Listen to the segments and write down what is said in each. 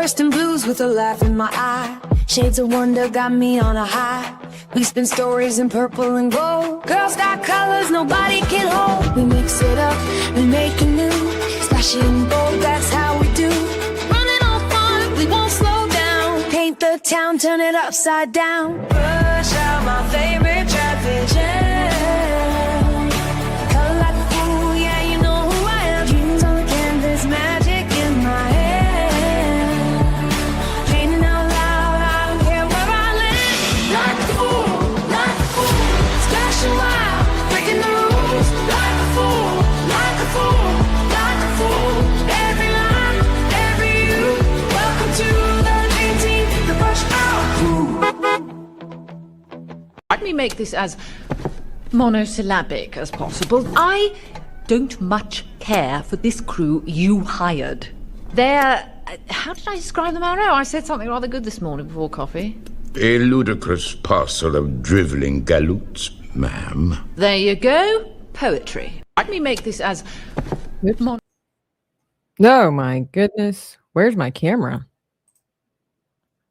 Bursting blues with a laugh in my eye. Shades of wonder got me on a high. We spin stories in purple and gold. Girls got colors nobody can hold. We mix it up, we make it new. Splashy and bold, that's how we do. Running on fun, we won't slow down. Paint the town, turn it upside down. Push out my favorite traffic jam. Color like a fool, yeah, you know who I am. Dreams on the canvas, magic in my head. Painting out loud, I don't care where I live. Like a fool, splashing wild, breaking the rules. Like a fool, like a fool, like a fool. Every line, every you. Welcome to the dream team, the brush out crew. Let me make this as monosyllabic as possible. I don't much care for this crew you hired. They're... how did I describe them? I don't know. I said something rather good this morning before coffee. A ludicrous parcel of drivelling galoots, ma'am. There you go. Poetry. Let me make this as... good morning. Oh my goodness. Where's my camera?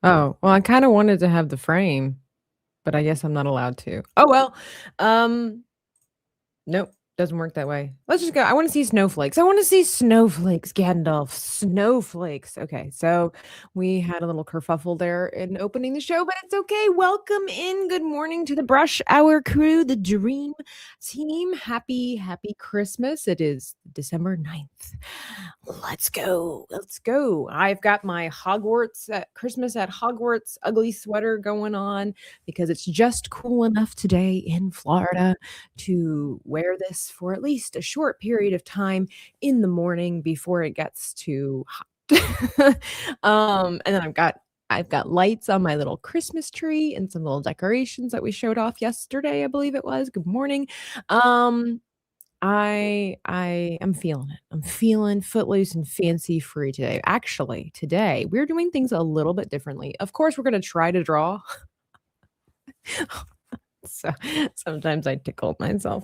Oh, well, I kind of wanted to have the frame, but I guess I'm not allowed to. Oh, well. Nope. Doesn't work that way. Let's just go. I want to see snowflakes. I want to see snowflakes, Gandalf. Snowflakes. Okay, so we had a little kerfuffle there in opening the show, but it's okay. Welcome in. Good morning to the Brush Hour crew, the Dream Team. Happy Christmas. It is December 9th. Let's go. Let's go. I've got my Hogwarts Christmas at Hogwarts ugly sweater going on because it's just cool enough today in Florida to wear this for at least a short period of time in the morning before it gets too hot. And then I've got lights on my little Christmas tree and some little decorations that we showed off yesterday, I believe it was. Good morning. I am feeling it. I'm feeling footloose and fancy free today. Actually, today we're doing things a little bit differently. Of course, we're going to try to draw. So sometimes I tickle myself.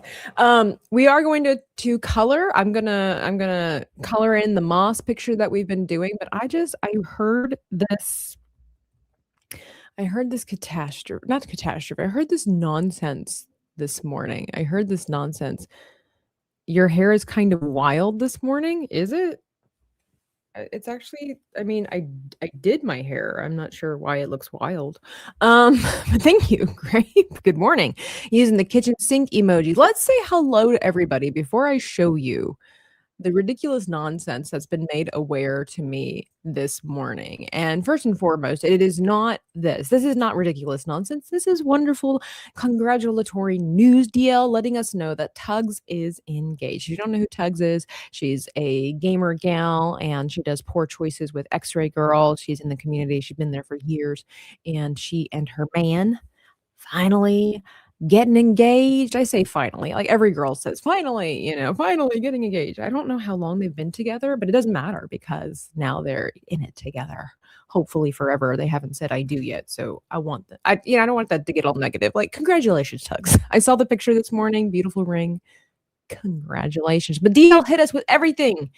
We are going to color. I'm gonna color in the moss picture that we've been doing, but I heard this catastrophe, not catastrophe. I heard this nonsense this morning. I heard this nonsense. Your hair is kind of wild this morning, is it? It's actually, I mean, I did my hair. I'm not sure why it looks wild. But thank you. Great. Good morning. Using the kitchen sink emoji. Let's say hello to everybody before I show you the ridiculous nonsense that's been made aware to me this morning. And first and foremost, it is not this. This is not ridiculous nonsense. This is wonderful congratulatory news, DL, letting us know that Tugs is engaged. If you don't know who Tugs is, she's a gamer gal and she does poor choices with X-Ray Girl. She's in the community. She's been there for years. And she and her man finally getting engaged. I say finally, like every girl says, finally, finally getting engaged. I don't know how long they've been together, but it doesn't matter because now they're in it together. Hopefully forever. They haven't said I do yet. So I want that. I don't want that to get all negative. Like, congratulations, Tugs. I saw the picture this morning. Beautiful ring. Congratulations. But DL hit us with everything.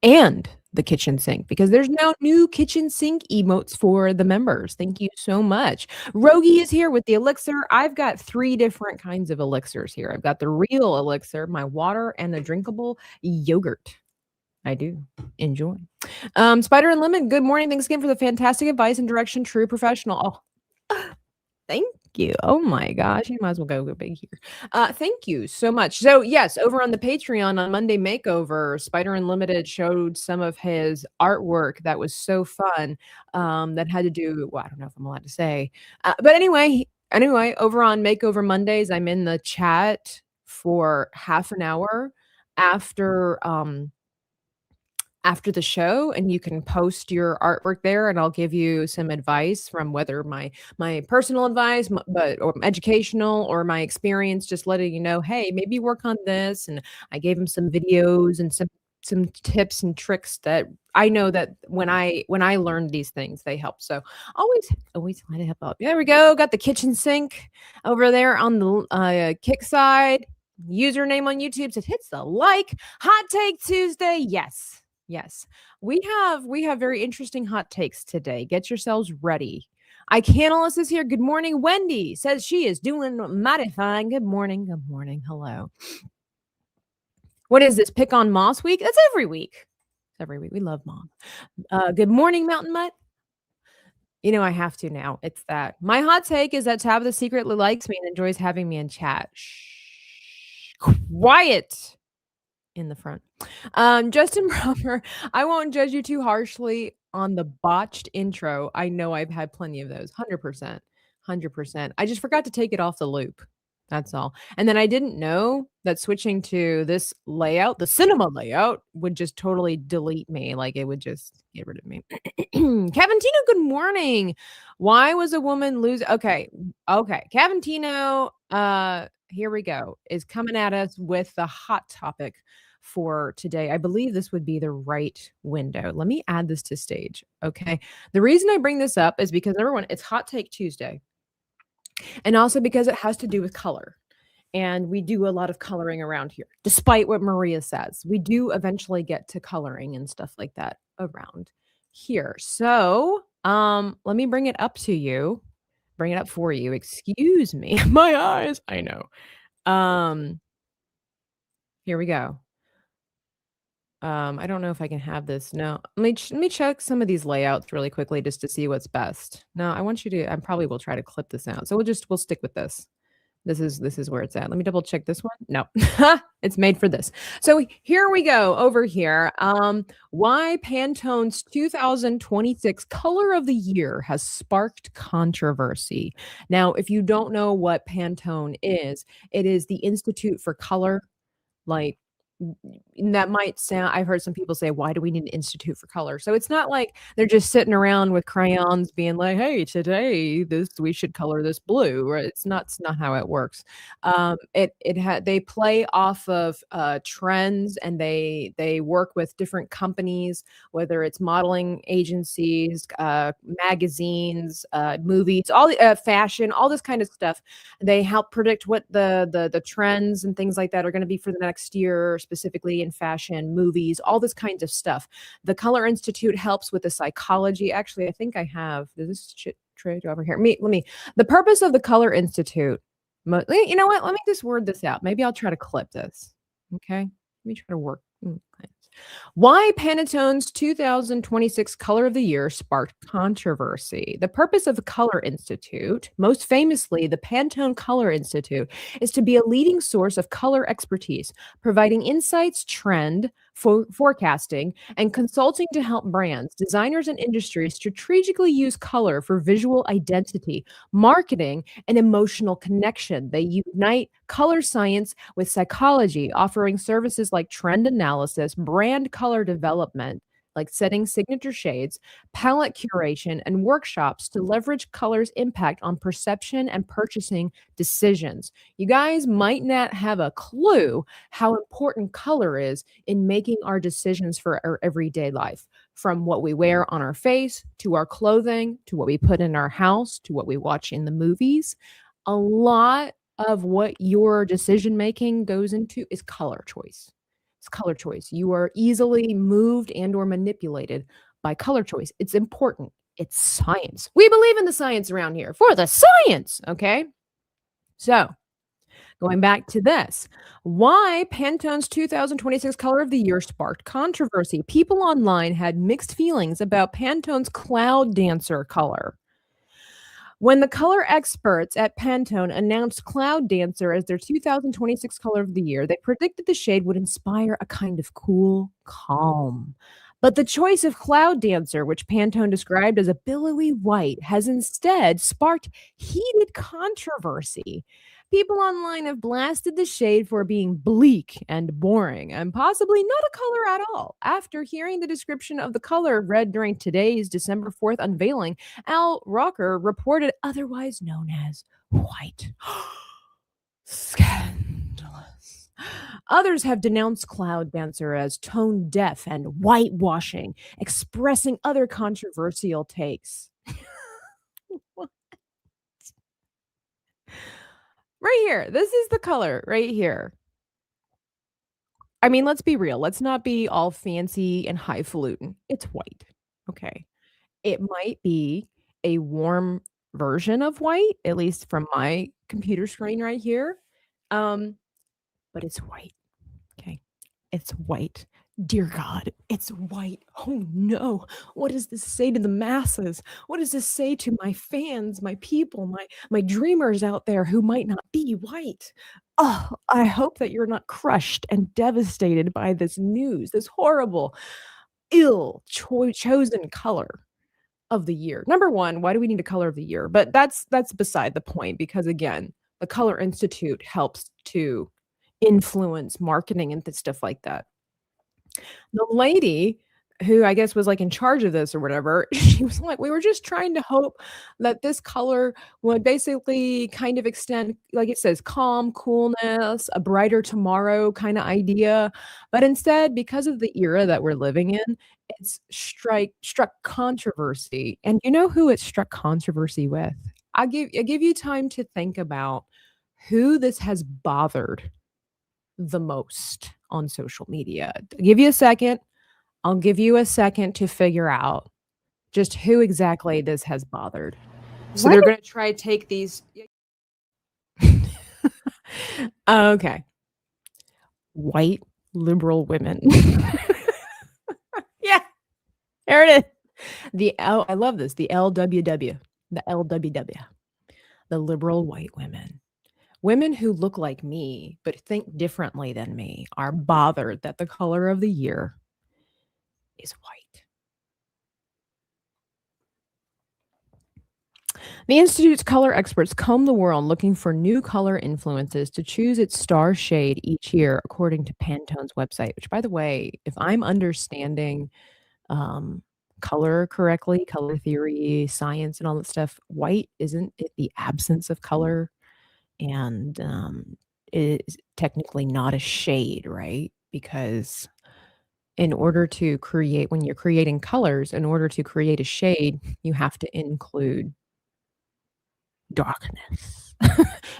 And the kitchen sink, because there's now new kitchen sink emotes for the members. Thank you so much. Rogi is here with the elixir. I've got 3 different kinds of elixirs here. I've got the real elixir, my water, and a drinkable yogurt. I do enjoy. Spider and Lemon, good morning. Thanks again for the fantastic advice and direction. True professional. Oh, thank you. Oh my gosh, you might as well go big here. Thank you so much. So yes, over on the Patreon on Monday Makeover, Spider Unlimited showed some of his artwork that was so fun. That had to do, well, I don't know if I'm allowed to say, but anyway, over on Makeover Mondays, I'm in the chat for half an hour after the show, and you can post your artwork there, and I'll give you some advice from whether my personal advice, or educational, or my experience, just letting you know, hey, maybe work on this. And I gave him some videos and some tips and tricks that I know that when I learned these things, they help. So always try to help out. There we go. Got the kitchen sink over there on the kick side. Username on YouTube says hits the like. Hot Take Tuesday. Yes. Yes. We have very interesting hot takes today. Get yourselves ready. Icanalist is here. Good morning. Wendy says she is doing mighty fine. Good morning. Good morning. Hello. What is this? Pick on Moss week? That's every week. It's every week. We love Mom. Good morning, Mountain Mutt. You know I have to now. It's that. My hot take is that Tabitha secretly likes me and enjoys having me in chat. Shh. Quiet in the front. Justin Proper, I won't judge you too harshly on the botched intro. I know I've had plenty of those. 100%. 100%. I just forgot to take it off the loop. That's all. And then I didn't know that switching to this layout, the cinema layout, would just totally delete me. Like it would just get rid of me. Cavantino, good morning. Why was a woman lose? Okay. Cavantino, here we go, is coming at us with the hot topic for today. I believe this would be the right window. Let me add this to stage. Okay. The reason I bring this up is because everyone, it's Hot Take Tuesday. And also because it has to do with color. And we do a lot of coloring around here. Despite what Maria says, we do eventually get to coloring and stuff like that around here. So, let me bring it up to you. Bring it up for you. Excuse me. My eyes. I know. Here we go. I don't know if I can have this. No. Let me check some of these layouts really quickly just to see what's best. No, I want you to I probably will try to clip this out. So we'll stick with this. This is where it's at. Let me double check this one. No. It's made for this. So here we go over here. Why Pantone's 2026 color of the year has sparked controversy. Now, if you don't know what Pantone is, it is the Institute for Color. Like that might sound, I've heard some people say, why do we need an institute for color? So it's not like they're just sitting around with crayons being like, hey, today we should color this blue, right? It's not how it works. They play off of trends, and they work with different companies, whether it's modeling agencies, magazines, movies, all the fashion, all this kind of stuff. They help predict what the trends and things like that are going to be for the next year, specifically in fashion, movies, all this kinds of stuff. The Color Institute helps with the psychology. Actually, I think I have. Does this shit trade over here? The purpose of the Color Institute. You know what? Let me just word this out. Maybe I'll try to clip this. Okay. Let me try to work. Okay. Why Pantone's 2026 Color of the Year sparked controversy. The purpose of the Color Institute, most famously the Pantone Color Institute, is to be a leading source of color expertise, providing insights, trend, forecasting, and consulting to help brands, designers, and industries strategically use color for visual identity, marketing, and emotional connection. They unite color science with psychology, offering services like trend analysis, brand color development, like setting signature shades, palette curation, and workshops to leverage color's impact on perception and purchasing decisions. You guys might not have a clue how important color is in making our decisions for our everyday life, from what we wear on our face, to our clothing, to what we put in our house, to what we watch in the movies. A lot of what your decision making goes into is color choice. It's color choice. You are easily moved and or manipulated by color choice. It's important. It's science. We believe in the science around here, for the science, okay? So, going back to this, why Pantone's 2026 Color of the Year sparked controversy. People online had mixed feelings about Pantone's Cloud Dancer color. When the color experts at Pantone announced Cloud Dancer as their 2026 Color of the Year, they predicted the shade would inspire a kind of cool calm. But the choice of Cloud Dancer, which Pantone described as a billowy white, has instead sparked heated controversy. People online have blasted the shade for being bleak and boring, and possibly not a color at all. After hearing the description of the color read during today's December 4th unveiling, Al Rocker reported otherwise known as white. Scandalous. Others have denounced Cloud Dancer as tone deaf and whitewashing, expressing other controversial takes. Right here. This is the color right here. I mean, let's be real. Let's not be all fancy and highfalutin. It's white. Okay. It might be a warm version of white, at least from my computer screen right here. Um, but it's white. Okay. It's white. Dear God, it's white. Oh no. What does this say to the masses? What does this say to my fans, my people, my dreamers out there who might not be white? Oh, I hope that you're not crushed and devastated by this news, this horrible, chosen color of the year. Number 1, why do we need a color of the year? But that's beside the point because again, the Color Institute helps to influence marketing and stuff like that. The lady who I guess was, like, in charge of this or whatever, she was like, "We were just trying to hope that this color would basically kind of extend" like it says, "calm, coolness, a brighter tomorrow" kinda idea, but instead, because of the era that we're living in, it's struck controversy, and you know who it struck controversy with? I give you time to think about who this has bothered the most on social media. I'll give you a second. I'll give you a second to figure out just who exactly this has bothered. So What? they're gonna try to take these Okay. White liberal women. Yeah, there it is. I love this, the LWW, the LWW, the liberal white women. Women who look like me, but think differently than me are bothered that the color of the year is white. The Institute's color experts comb the world looking for new color influences to choose its star shade each year, according to Pantone's website, which, by the way, if I'm understanding um, color correctly, color theory, science, and all that stuff, white isn't it the absence of color? And it is technically not a shade, right? Because in order to create, when you're creating colors, in order to create a shade, you have to include darkness.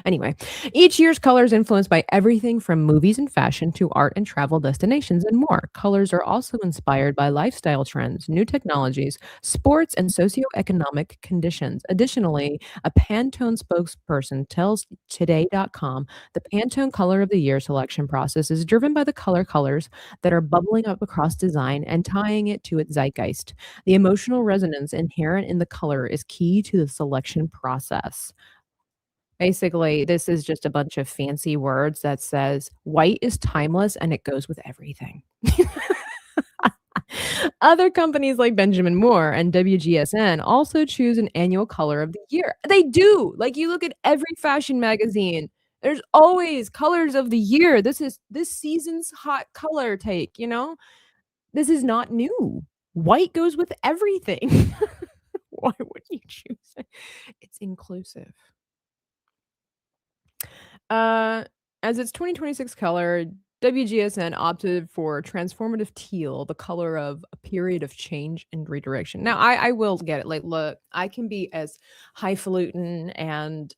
Anyway, each year's color is influenced by everything from movies and fashion to art and travel destinations and more. Colors are also inspired by lifestyle trends, new technologies, sports, and socioeconomic conditions. Additionally, a Pantone spokesperson tells Today.com the Pantone Color of the Year selection process is driven by the colors that are bubbling up across design and tying it to its zeitgeist. The emotional resonance inherent in the color is key to the selection process. Basically, this is just a bunch of fancy words that says white is timeless and it goes with everything. Other companies like Benjamin Moore and WGSN also choose an annual color of the year. They do. Like you look at every fashion magazine, there's always colors of the year. This is this season's hot color take, you know? This is not new. White goes with everything. Why would you choose it? It's inclusive. Uh, as its 2026 color, WGSN opted for transformative teal, the color of a period of change and redirection. Now, I will get it. Like, look, I can be as highfalutin and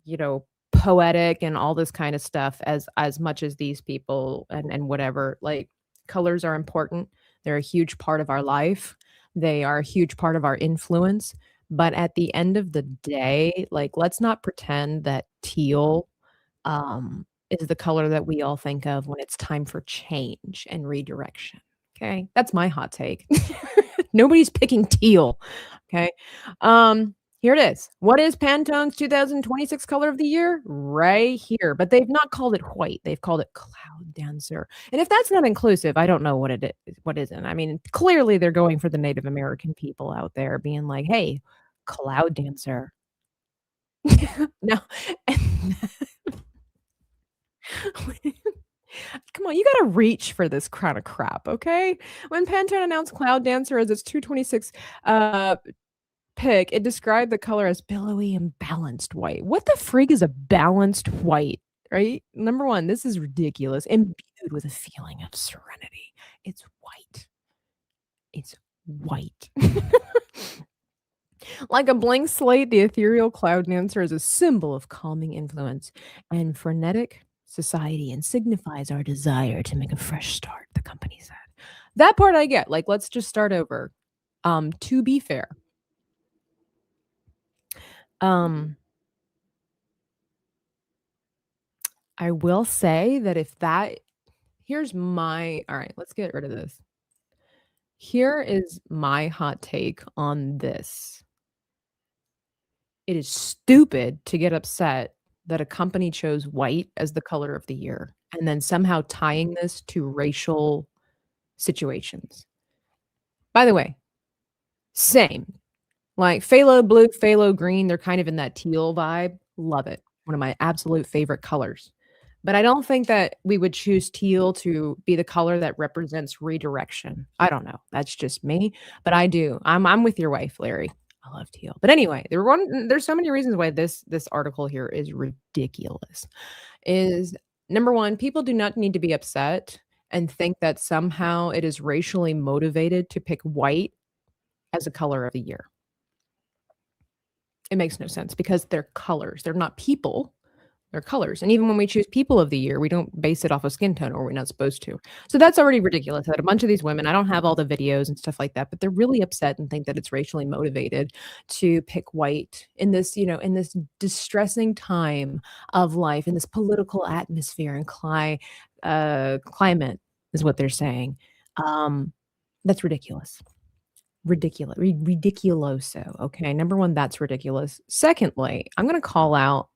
you know poetic and all this kind of stuff as much as these people and whatever. Like, colors are important. They're a huge part of our life. They are a huge part of our influence. But at the end of the day, like, let's not pretend that teal, is the color that we all think of when it's time for change and redirection, okay? That's my hot take. Nobody's picking teal, okay? Here it is. What is Pantone's 2026 color of the year? Right here, but they've not called it white, they've called it Cloud Dancer, and if that's not inclusive, I don't know what it is what isn't. I mean, clearly, they're going for the Native American people out there being like, "Hey, Cloud Dancer." No, and come on, you gotta reach for this kind of crap, okay? When Pantone announced Cloud Dancer as its 226 pick, it described the color as billowy and balanced white. What the frig is a balanced white, right? Number 1, this is ridiculous. Imbued with a feeling of serenity. It's white. It's white. Like a blank slate, the ethereal Cloud Dancer is a symbol of calming influence and frenetic society and signifies our desire to make a fresh start, the company said. That part I get. Like, let's just start over. To be fair, I will say that if that here's my all right, let's get rid of this. Here is my hot take on this. It is stupid to get upset that a company chose white as the color of the year and then somehow tying this to racial situations. By the way, same. Like phthalo blue, phthalo green, they're kind of in that teal vibe. Love it. One of my absolute favorite colors. But I don't think that we would choose teal to be the color that represents redirection. I don't know. That's just me, but I do. I'm with your wife, Larry. I love teal. But anyway, there's so many reasons why this article here is ridiculous. Is number one, people do not need to be upset and think that somehow it is racially motivated to pick white as a color of the year. It makes no sense because they're colors. They're not people. They're colors. And even when we choose people of the year, we don't base it off of skin tone, or we're not supposed to. So that's already ridiculous that a bunch of these women, I don't have all the videos and stuff like that, but they're really upset and think that it's racially motivated to pick white in this, in this distressing time of life, in this political atmosphere and climate is what they're saying. That's ridiculous. Ridiculoso. Okay. Number one, that's ridiculous. Secondly, I'm going to call out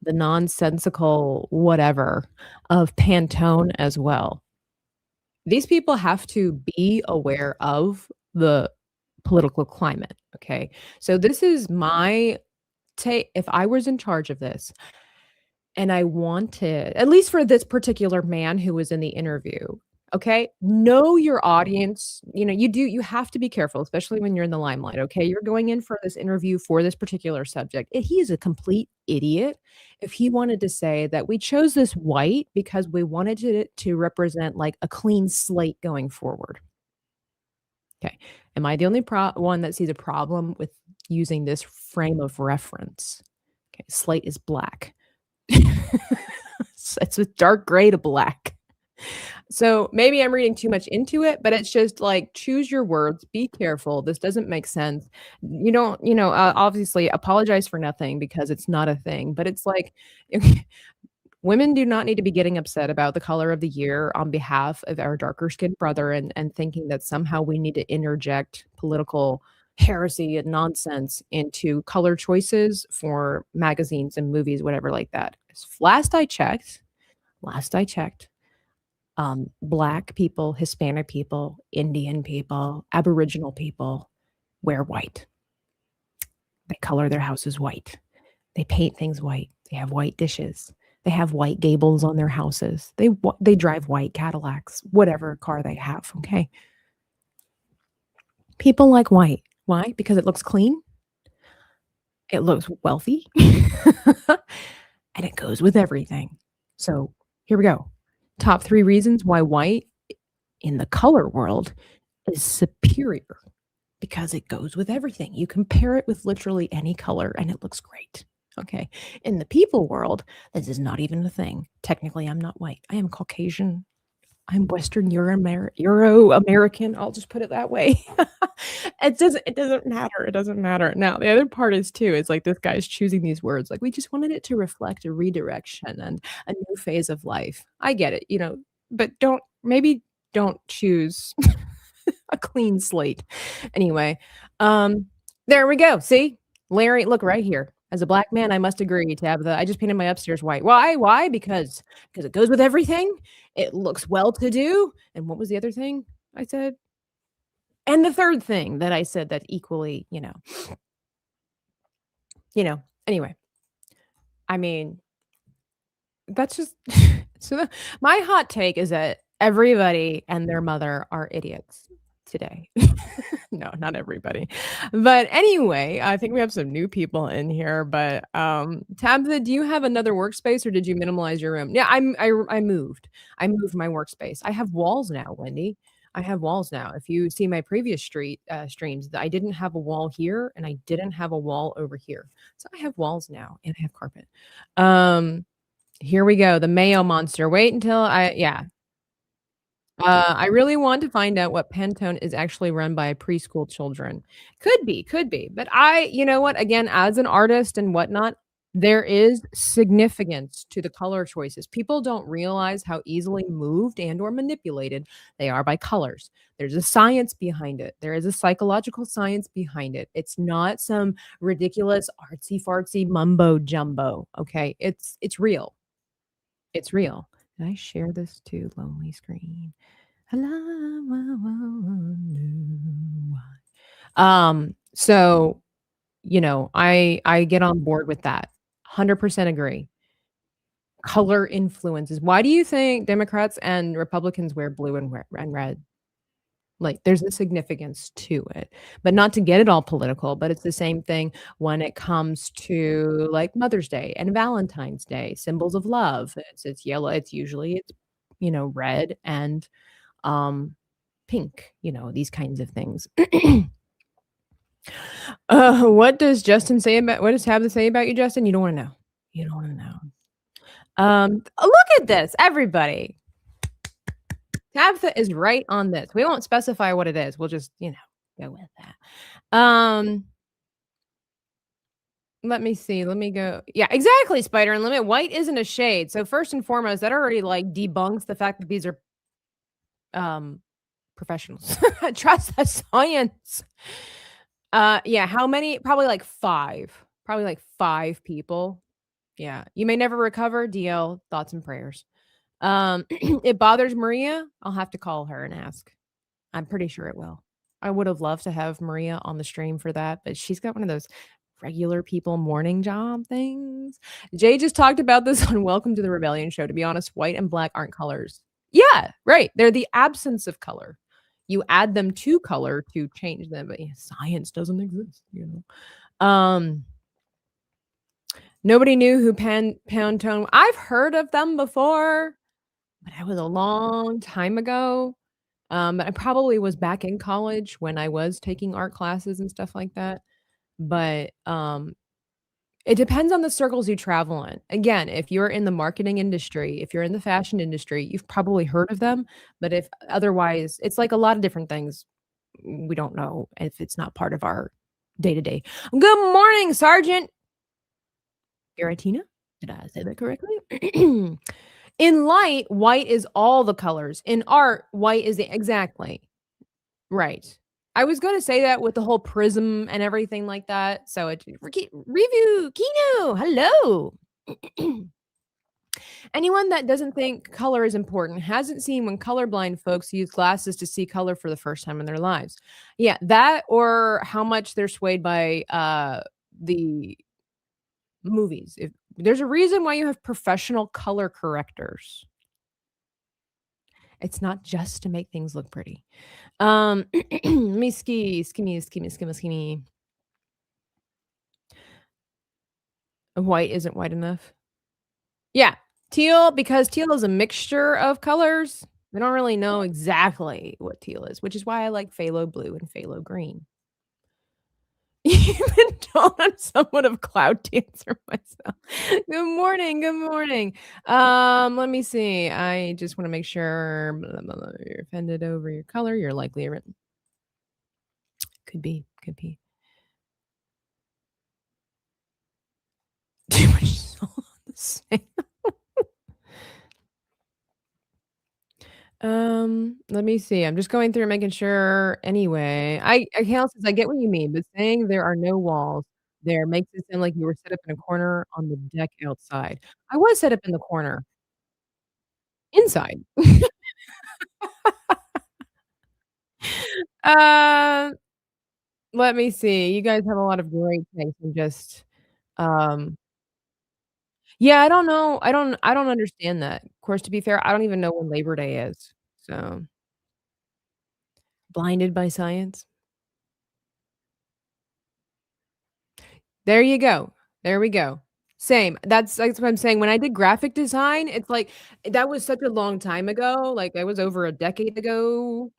the nonsensical whatever of Pantone as well. These people have to be aware of the political climate. Okay. So this is my take. If I was in charge of this and I wanted, at least for this particular man who was in the interview, okay, know your audience. You have to be careful, especially when you're in the limelight. Okay. You're going in for this interview for this particular subject. He is a complete idiot if he wanted to say that we chose this white because we wanted it to represent like a clean slate going forward. Okay. Am I the only one that sees a problem with using this frame of reference? Okay. Slate is black. It's a dark gray to black. So maybe I'm reading too much into it, but it's just like, choose your words, be careful. This doesn't make sense. You don't, obviously apologize for nothing because it's not a thing, but it's like women do not need to be getting upset about the color of the year on behalf of our darker skinned brother and thinking that somehow we need to interject political heresy and nonsense into color choices for magazines and movies, whatever like that. Last I checked, Black people, Hispanic people, Indian people, Aboriginal people wear white. They color their houses white. They paint things white. They have white dishes. They have white gables on their houses. They drive white Cadillacs, whatever car they have, okay? People like white. Why? Because it looks clean. It looks wealthy. And it goes with everything. So here we go. Top 3 reasons why white in the color world is superior, because it goes with everything. You compare it with literally any color and it looks great. Okay. In the people world, this is not even a thing. Technically, I'm not white. I am Caucasian. I'm Western Euro-American. I'll just put it that way. It doesn't matter. It doesn't matter. Now, the other part is too, is like this guy's choosing these words. Like, we just wanted it to reflect a redirection and a new phase of life. I get it, but don't choose a clean slate. Anyway, there we go. See, Larry, look right here. As a Black man, I must agree to have I just painted my upstairs white. Why? Because it goes with everything. It looks well-to-do. And what was the other thing I said? And the third thing that I said that equally, anyway, I mean, that's just, my hot take is that everybody and their mother are idiots today. No, not everybody. But anyway, I think we have some new people in here. But Tabitha, do you have another workspace or did you minimalize your room? Yeah, I moved. I moved my workspace. I have walls now, Wendy. I have walls now. If you see my previous streams, I didn't have a wall here and I didn't have a wall over here. So I have walls now and I have carpet. Here we go, the mayo monster. Wait until I yeah. I really want to find out what Pantone is actually run by preschool children. Could be, but you know what? Again, as an artist and whatnot, there is significance to the color choices. People don't realize how easily moved and or manipulated they are by colors. There's a science behind it. There is a psychological science behind it. It's not some ridiculous artsy fartsy mumbo jumbo. Okay, it's real. It's real. Did I share this to Lonely Screen? Hello, I wonder why. So, I get on board with that. 100% agree. Color influences. Why do you think Democrats and Republicans wear blue and red? Like, there's a significance to it, but not to get it all political, but it's the same thing when it comes to, like, Mother's Day and Valentine's Day, symbols of love. It's yellow, it's red and, um, pink, these kinds of things. What does Tab to say about you, Justin? You don't wanna know. You don't wanna know. Look at this, everybody. Tabitha is right on this. We won't specify what it is. We'll just, go with that. Let me see. Let me go. Yeah, exactly, Spider and Limit. White isn't a shade. So first and foremost, that already like debunks the fact that these are professionals. Trust the science. Yeah, how many? Probably like 5. Probably like 5 people. Yeah. You may never recover. DL, thoughts and prayers. It bothers Maria. I'll have to call her and ask. I'm pretty sure it will. I would have loved to have Maria on the stream for that, but she's got one of those regular people morning job things. Jay just talked about this on Welcome to the Rebellion show. To be honest, white and black aren't colors. Yeah, right. They're the absence of color. You add them to color to change them, but science doesn't exist, Nobody knew who Pantone. I've heard of them before, but that was a long time ago. I probably was back in college when I was taking art classes and stuff like that. But it depends on the circles you travel in. Again, if you're in the marketing industry, if you're in the fashion industry, you've probably heard of them. But if otherwise, it's like a lot of different things. We don't know if it's not part of our day to day. Good morning, Sergeant. Garatina? Did I say that correctly? In light, white is all the colors. In art, white is exactly. Right. I was gonna say that with the whole prism and everything like that. So review Kino. Hello. Anyone that doesn't think color is important hasn't seen when colorblind folks use glasses to see color for the first time in their lives. Yeah, that or how much they're swayed by the movies. If there's a reason why you have professional color correctors. It's not just to make things look pretty. Let me ski. White isn't white enough. Yeah, teal, because teal is a mixture of colors. We don't really know exactly what teal is, which is why I like phthalo blue and phthalo green. Even though I'm somewhat of a cloud dancer myself. Good morning, good morning. Let me see. I just want to make sure you're offended over your color. You're likely written. Could be. Too much salt on the same. Let me see. I'm just going through making sure anyway. Kale says, I get what you mean, but saying there are no walls there makes it sound like you were set up in a corner on the deck outside. I was set up in the corner. Inside. Uh, let me see. You guys have a lot of great takes and just, um yeah, I don't know. I don't understand that. Of course, to be fair, I don't even know when Labor Day is. So, blinded by science. There you go. There we go. Same. That's what I'm saying. When I did graphic design, it's like that was such a long time ago. Like, that was over a decade ago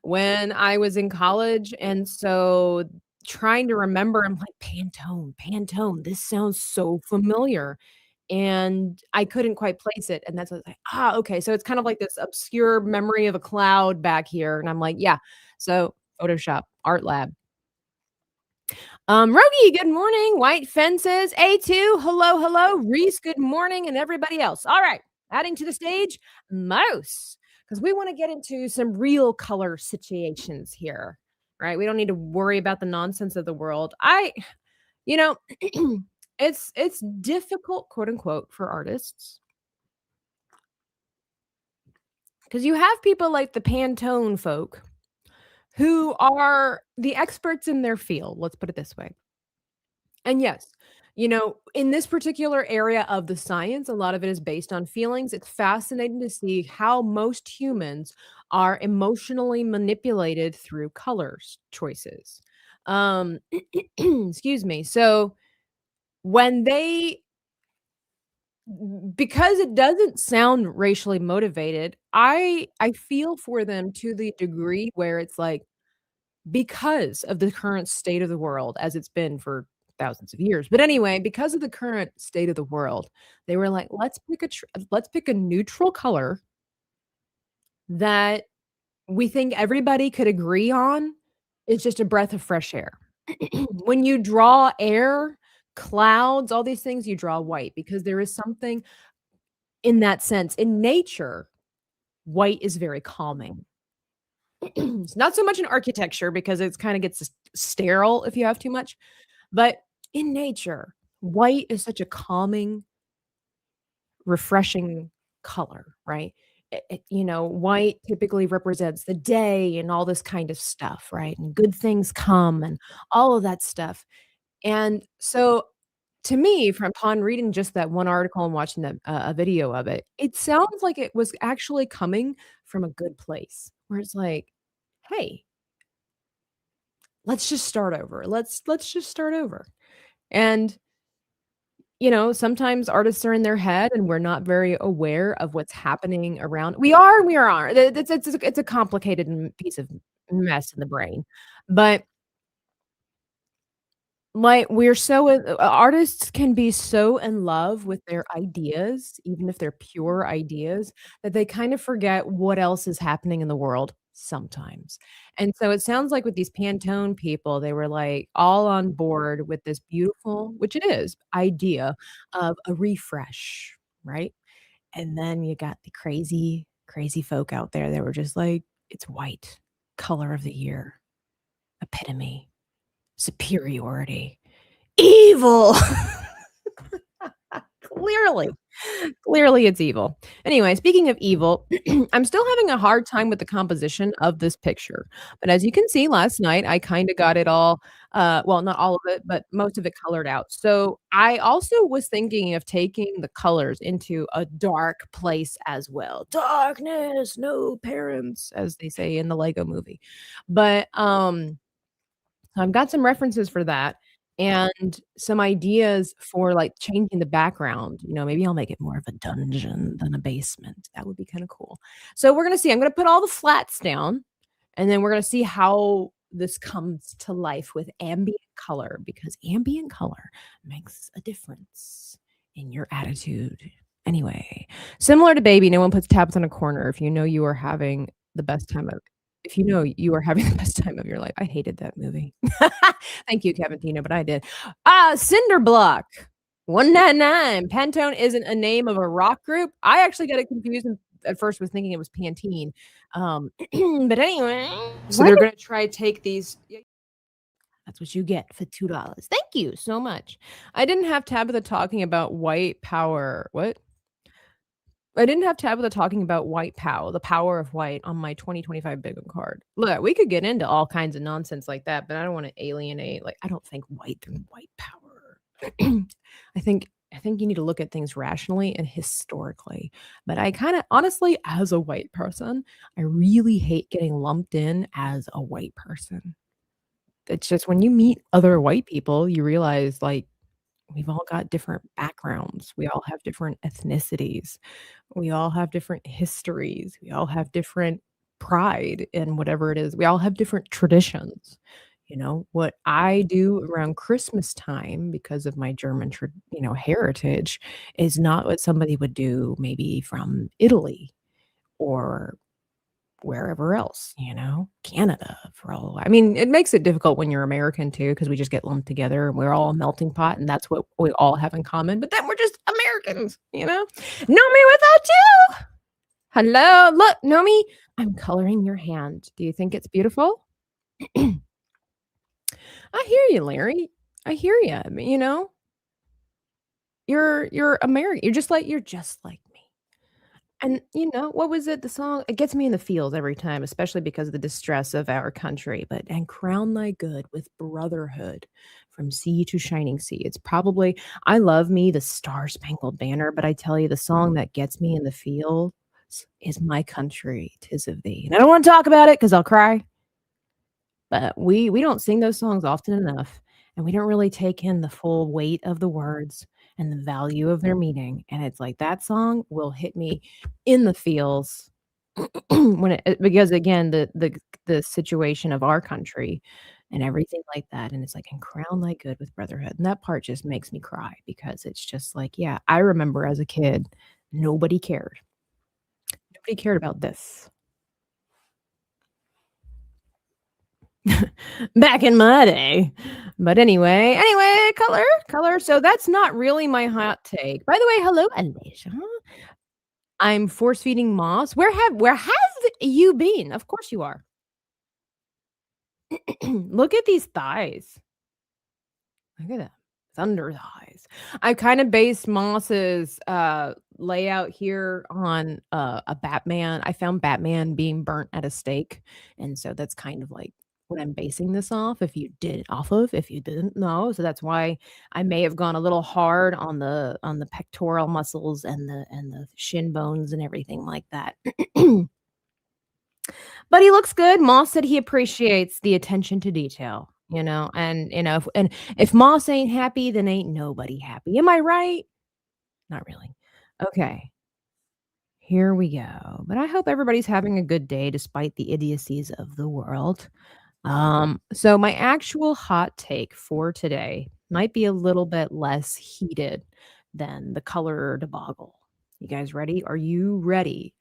when I was in college, and so trying to remember, I'm like, Pantone, this sounds so familiar, and I couldn't quite place it, and that's what I was like, "Ah, okay." So it's kind of like this obscure memory of a cloud back here, and I'm like, "Yeah." So Photoshop, art lab. Rogie, good morning. White fences, A2, hello, hello. Reese, good morning, and everybody else. All right, adding to the stage, Mouse, because we want to get into some real color situations here, right? We don't need to worry about the nonsense of the world. You know, it's difficult, quote unquote, for artists because you have people like the Pantone folk who are the experts in their field. Let's put it this way. And yes, in this particular area of the science, a lot of it is based on feelings. It's fascinating to see how most humans are emotionally manipulated through colors choices. Um, excuse me. So when they because it doesn't sound racially motivated, I feel for them to the degree where it's like because of the current state of the world as it's been for thousands of years. But anyway, because of the current state of the world, they were like, let's pick a neutral color that we think everybody could agree on. It's just a breath of fresh air. When you draw air, clouds, all these things, you draw white because there is something in that sense. In nature, white is very calming. It's not so much in architecture because it's kind of gets sterile if you have too much, but in nature, white is such a calming, refreshing color, right? White typically represents the day and all this kind of stuff, right? And good things come and all of that stuff. And so to me, from upon reading just that one article and watching a video of it, it sounds like it was actually coming from a good place where it's like, "Hey, let's just start over. Let's just start over." And, sometimes artists are in their head and we're not very aware of what's happening around. We are and we aren't. It's a complicated piece of mess in the brain. But like, we're so artists can be so in love with their ideas, even if they're pure ideas, that they kind of forget what else is happening in the world sometimes. And so it sounds like with these Pantone people, they were, like, all on board with this beautiful, which it is, idea of a refresh, right? And then you got the crazy, crazy folk out there that were just like, "It's white, color of the year, epitome, superiority." Evil. Clearly. Clearly, it's evil. Anyway, speaking of evil, I'm still having a hard time with the composition of this picture, but as you can see, last night, I kinda got it all, well, not all of it, but most of it colored out. So, I also was thinking of taking the colors into a dark place as well. "Darkness, no parents," as they say in the Lego movie. But, I've got some references for that and some ideas for, like, changing the background. Maybe I'll make it more of a dungeon than a basement. That would be kinda cool. So we're gonna see. I'm gonna put all the flats down, and then we're gonna see how this comes to life with ambient color, because ambient color makes a difference in your attitude. Anyway, similar to Baby, no one puts tabs on a corner if you know you are having the best time of if you know you are having the best time of your life. I hated that movie. Thank you, Kevin Tino, but I did. Cinder Block 199. Pantone isn't a name of a rock group. I actually got it confused and at first was thinking it was Pantene. But anyway, so they're gonna try take these. That's what you get for $2. Thank you so much. I didn't have Tabitha talking about white power. What? I didn't have Tabitha talking about white pow, the power of white on my 2025 Big One card. Look, we could get into all kinds of nonsense like that, but I don't want to alienate. Like, I don't think white and white power. I think you need to look at things rationally and historically. But I kind of honestly, as a white person, I really hate getting lumped in as a white person. It's just when you meet other white people, you realize like we've all got different backgrounds. We all have different ethnicities. We all have different histories. We all have different pride in whatever it is. We all have different traditions. What I do around Christmas time because of my German heritage is not what somebody would do maybe from Italy or wherever else, Canada for all I mean, it makes it difficult when you're American too, because we just get lumped together and we're all a melting pot and that's what we all have in common, but then we're just Americans, Know me without you. Hello, look, Nomi, I'm coloring your hand. Do you think it's beautiful? I hear you, Larry. I hear you. I mean, you're American. You're just like me. And what was it? The song it gets me in the feels every time, especially because of the distress of our country. But and crown thy good with brotherhood from sea to shining sea. It's probably I love me the Star Spangled Banner, but I tell you the song that gets me in the feels is My Country, 'Tis of Thee. And I don't want to talk about it because I'll cry. But we don't sing those songs often enough, and we don't really take in the full weight of the words and the value of their meaning, and it's like that song will hit me in the feels when because again, the situation of our country and everything like that, and it's like, "And crown thy good with brotherhood," and that part just makes me cry because it's just like, yeah, I remember as a kid, nobody cared. Nobody cared about this. Back in my day. But anyway, color. So that's not really my hot take. By the way, hello, Alicia. I'm force feeding moss. Where have you been? Of course you are. Look at these thighs. Look at that. Thunder thighs. I kind of based Moss's layout here on a Batman. I found Batman being burnt at a stake. And so that's kind of like what I'm basing this if you didn't know. So that's why I may have gone a little hard on the pectoral muscles and the shin bones and everything like that. But he looks good. Moss said he appreciates the attention to detail, if Moss ain't happy, then ain't nobody happy. Am I right? Not really. Okay. Here we go. But I hope everybody's having a good day despite the idiocies of the world. So my actual hot take for today might be a little bit less heated than the color debacle. You guys ready? Are you ready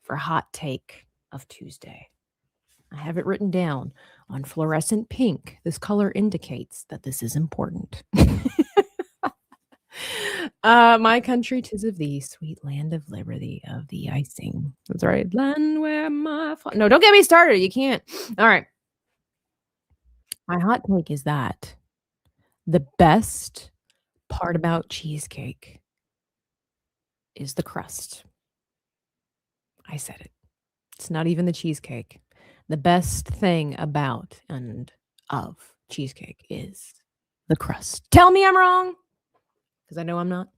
for hot take of Tuesday? I have it written down on fluorescent pink. This color indicates that this is important. My country, 'tis of thee, sweet land of liberty, of thee I sing. That's right. Land where no, don't get me started. You can't. All right. My hot take is that the best part about cheesecake is the crust. I said it. It's not even the cheesecake. The best thing about and of cheesecake is the crust. Tell me I'm wrong, because I know I'm not.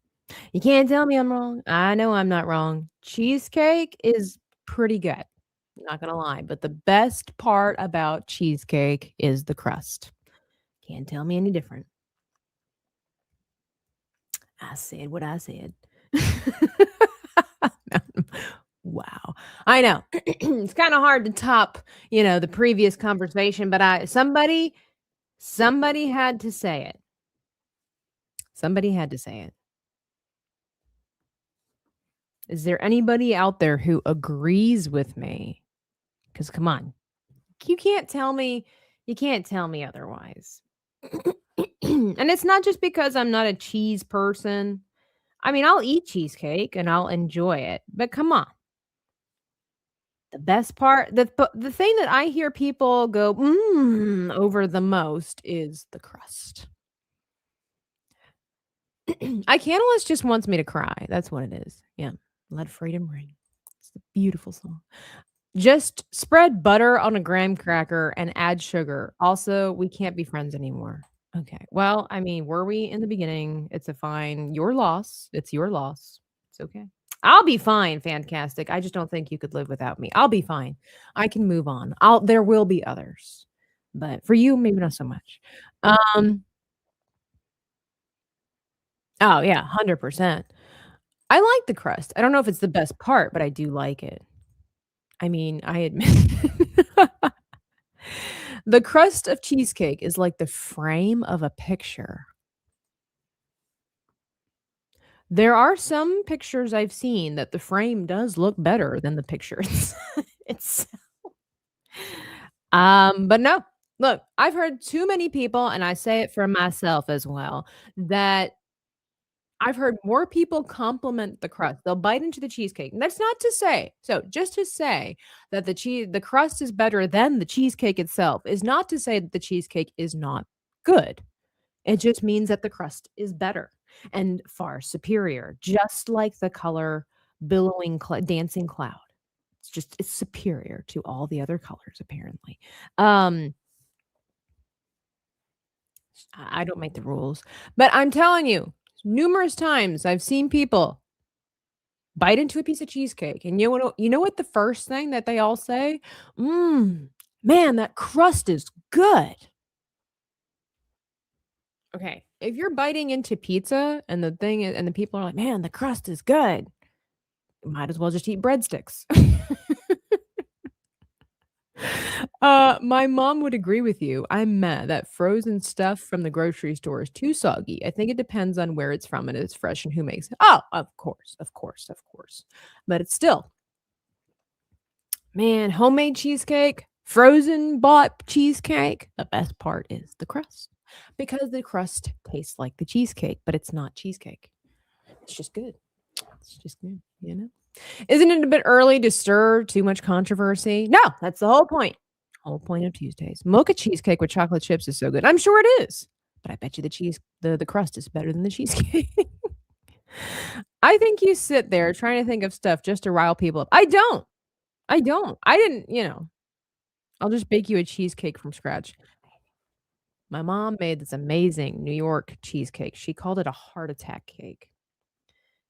You can't tell me I'm wrong. I know I'm not wrong. Cheesecake is pretty good. Not gonna lie, but the best part about cheesecake is the crust. Can't tell me any different. I said what I said. Wow. I know. It's kind of hard to top, the previous conversation, but somebody had to say it. Somebody had to say it. Is there anybody out there who agrees with me? Because come on. You can't tell me otherwise. And it's not just because I'm not a cheese person. I mean, I'll eat cheesecake and I'll enjoy it, but come on. The best part, the thing that I hear people go over the most is the crust. Icanalist just wants me to cry. That's what it is. Yeah. Let freedom ring. It's a beautiful song. Just spread butter on a graham cracker and add sugar. Also, we can't be friends anymore. Okay. Well, I mean, were we in the beginning? It's your loss. It's your loss. It's okay. I'll be fine, fantastic. I just don't think you could live without me. I'll be fine. I can move on. There will be others. But for you, maybe not so much. Oh yeah, 100%. I like the crust. I don't know if it's the best part, but I do like it. I mean, I admit The crust of cheesecake is like the frame of a picture. There are some pictures I've seen that the frame does look better than the picture it's but no. Look, I've heard too many people, and I say it for myself as well, that I've heard more people compliment the crust. They'll bite into the cheesecake. And that's not to say just to say that the crust is better than the cheesecake itself is not to say that the cheesecake is not good. It just means that the crust is better and far superior, just like the color billowing dancing cloud. It's superior to all the other colors apparently. I don't make the rules, but I'm telling you, numerous times I've seen people bite into a piece of cheesecake, and you know what the first thing that they all say? Man, that crust is good." Okay, if you're biting into pizza and the people are like, "Man, the crust is good," might as well just eat breadsticks. My mom would agree with you. I'm mad that frozen stuff from the grocery store is too soggy. I think it depends on where it's from and it's fresh and who makes it. Oh, of course, of course, of course. But it's still, man, homemade cheesecake, frozen bought cheesecake. The best part is the crust because the crust tastes like the cheesecake, but it's not cheesecake. It's just good. It's just good, you know? Isn't it a bit early to stir too much controversy? No, that's the whole point. Whole point of Tuesdays. Mocha cheesecake with chocolate chips is so good. I'm sure it is, but I bet you the crust is better than the cheesecake. I think you sit there trying to think of stuff just to rile people up. I don't. I don't. I didn't, I'll just bake you a cheesecake from scratch. My mom made this amazing New York cheesecake. She called it a heart attack cake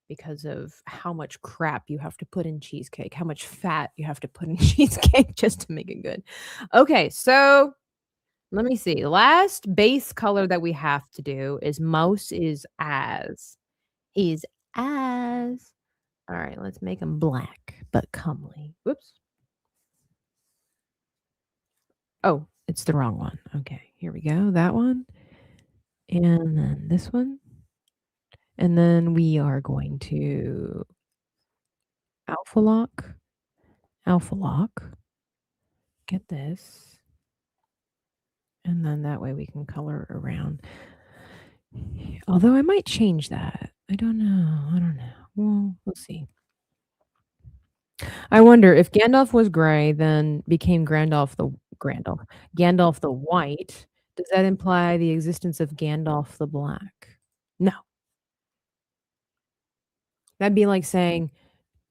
because of how much crap you have to put in cheesecake, how much fat you have to put in cheesecake just to make it good. Okay, so let me see. The last base color that we have to do is most is as. Is as. All right, let's make them black but comely. Whoops. Oh, it's the wrong one. Okay, here we go. That one. And then this one. And then we are going to alpha lock, get this, and then that way we can color around. Although I might change that. I don't know. Well, we'll see. I wonder if Gandalf was gray, then became Gandalf the white. Does that imply the existence of Gandalf the black? No. That'd be like saying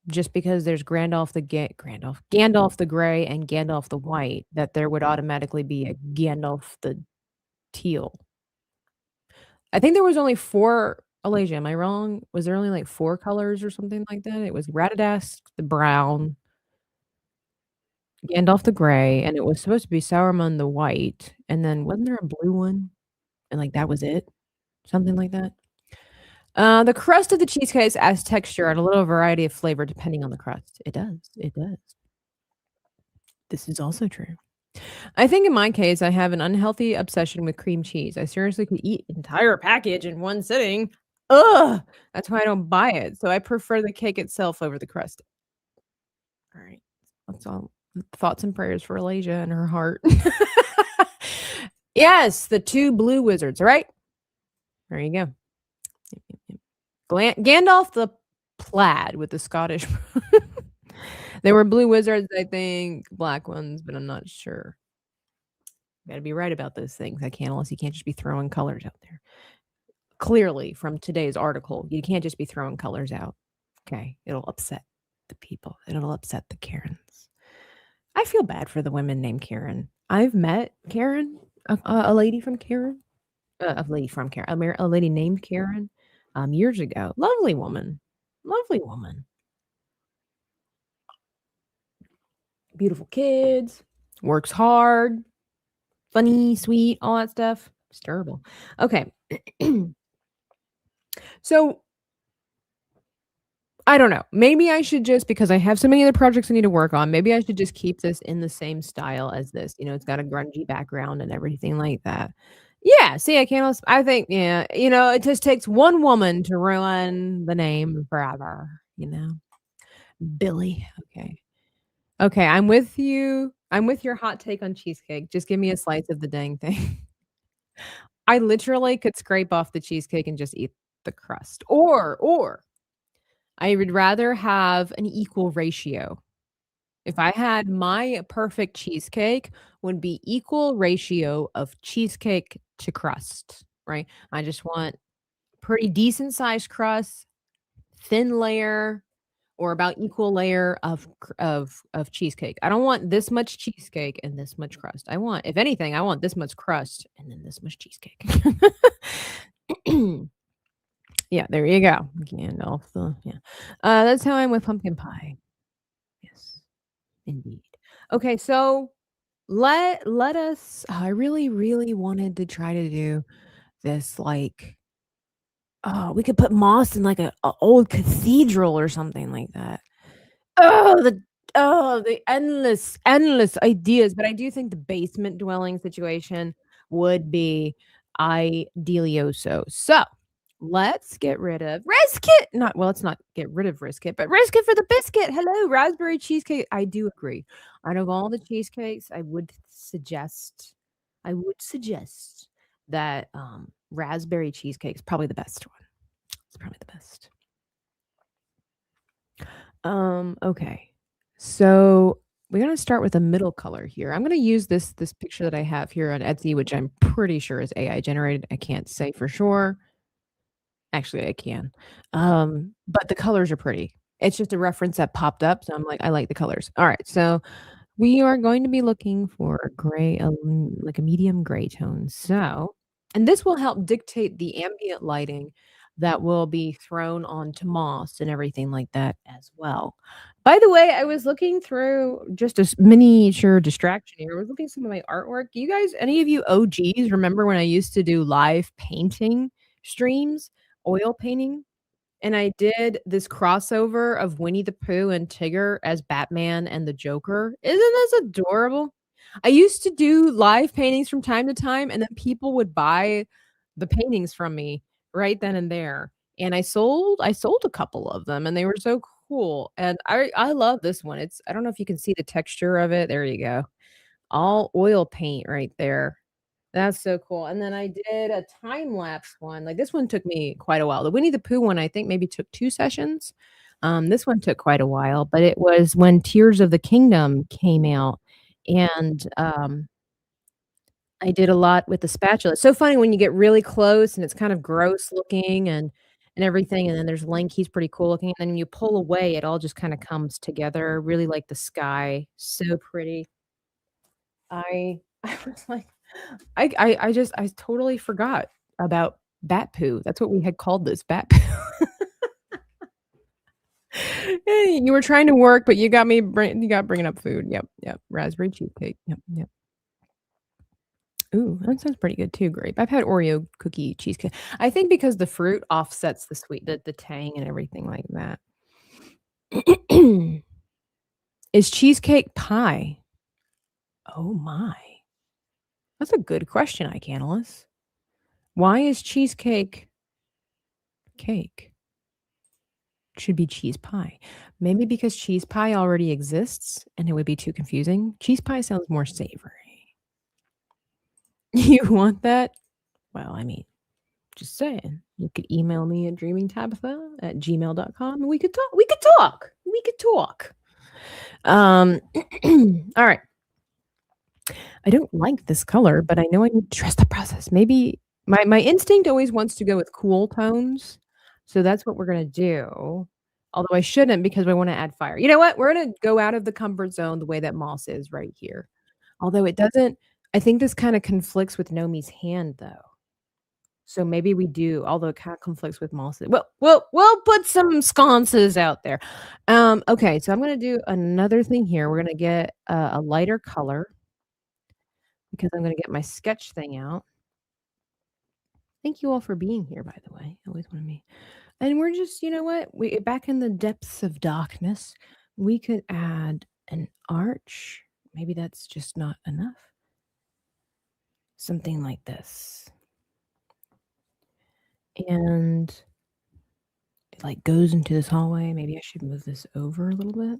just because there's Gandalf the gray and Gandalf the white, that there would automatically be a Gandalf the teal. I think there was only 4 Alasia, am I wrong? Was there only, like, 4 colors or something like that? It was Radagast the brown, Gandalf the gray, and it was supposed to be Sauron the white, and then wasn't there a blue one? And, like, that was it? Something like that? The crust of the cheesecake adds texture and a little variety of flavor depending on the crust. It does, it does. This is also true. I think in my case, I have an unhealthy obsession with cream cheese. I seriously could eat an entire package in one sitting. Ugh! That's why I don't buy it. So I prefer the cake itself over the crust. All right. That's all. Thoughts and prayers for Alasia and her heart. Yes, the 2 blue wizards, right? There you go. Gandalf the plaid with the Scottish. There were blue wizards, I think, black ones, but I'm not sure. Gotta be right about those things. You can't just be throwing colors out there. Clearly, from today's article, you can't just be throwing colors out. Okay, it'll upset the people. It'll upset the Karens. I feel bad for the women named Karen. I've met Karen, a lady from Karen, a lady named Karen, years ago. Lovely woman. Beautiful kids, works hard, funny, sweet, all that stuff. It's terrible. Okay. So I don't know. Maybe I should just because I have so many other projects I need to work on, maybe I should just keep this in the same style as this, it's got a grungy background and everything like that. Yeah, see, I can't I think, yeah, it just takes one woman to ruin the name forever. Billy, okay. Okay, I'm with you. I'm with your hot take on cheesecake. Just give me a slice of the dang thing. I literally could scrape off the cheesecake and just eat the crust. Or I would rather have an equal ratio. If I had my perfect cheesecake would be equal ratio of cheesecake to crust, right? I just want pretty decent sized crust, thin layer, or about equal layer of cheesecake. I don't want this much cheesecake and this much crust. If anything, I want this much crust and then this much cheesecake. Yeah, there you go. Gandalf, yeah. That's how I'm with pumpkin pie. Yes, indeed. Okay, so let us I really, really wanted to try to do this, like, oh, we could put moss in, like, a old cathedral or something like that. Oh, the endless, endless ideas, but I do think the basement dwelling situation would be idealioso. So, let's get rid of risk it not well, let's not get rid of risk it, but risk it for the biscuit. Hello, raspberry cheesecake. I do agree. Out of all the cheesecakes, I would suggest that, raspberry cheesecake is probably the best one. It's probably the best. Okay. So we're gonna start with a middle color here. I'm gonna use this picture that I have here on Etsy, which I'm pretty sure is AI generated. I can't say for sure. Actually, I can. But the colors are pretty. It's just a reference that popped up, so I'm like, I like the colors. All right, so we are going to be looking for a gray, like a medium gray tone. So, and this will help dictate the ambient lighting that will be thrown onto moss and everything like that as well. By the way, I was looking through just a miniature distraction here. I was looking at some of my artwork. You guys, any of you OGs remember when I used to do live painting streams, oil painting? And I did this crossover of Winnie the Pooh and Tigger as Batman and the Joker. Isn't this adorable? I used to do live paintings from time to time, and then people would buy the paintings from me right then and there. And I sold a couple of them, and they were so cool. And I love this one. I don't know if you can see the texture of it. There you go. All oil paint right there. That's so cool, and then I did a time lapse one, like, this one took me quite a while. The Winnie the Pooh one, I think maybe took 2 sessions. This one took quite a while, but it was when Tears of the Kingdom came out, and, I did a lot with the spatula. It's so funny when you get really close and it's kind of gross looking and everything, and then there's Link, he's pretty cool looking, and then when you pull away, it all just kinda comes together, really like the sky, so pretty. I I was like I totally forgot about bat poo. That's what we had called this, bat poo. Hey, you were trying to work, but you got bringing up food. Yep, yep. Raspberry cheesecake. Yep, yep. Ooh, that sounds pretty good too, grape. I've had Oreo cookie cheesecake. I think because the fruit offsets the sweet the tang and everything like that. Is cheesecake pie? Oh my. That's a good question, iCanalyst. Why is cheesecake cake? Should be cheese pie. Maybe because cheese pie already exists and it would be too confusing. Cheese pie sounds more savory. You want that? Well, I mean, just saying. You could email me at dreamingtabitha@gmail.com and we could talk. We could talk. We could talk. All right. I don't like this color, but I know I need to trust the process. Maybe my instinct always wants to go with cool tones, so that's what we're gonna do. Although I shouldn't because I wanna add fire. You know what? We're gonna go out of the comfort zone the way that moss is right here. Although it doesn't I think this kinda conflicts with Nomi's hand, though. So maybe we do, although it kinda conflicts with moss. We'll put some sconces out there. Okay, so I'm gonna do another thing here. We're gonna get a lighter color because I'm gonna get my sketch thing out. Thank you all for being here, by the way. I always wanna be And we're just, you know what? We back in the depths of darkness, we could add an arch. Maybe that's just not enough. Something like this. And it like goes into this hallway. Maybe I should move this over a little bit.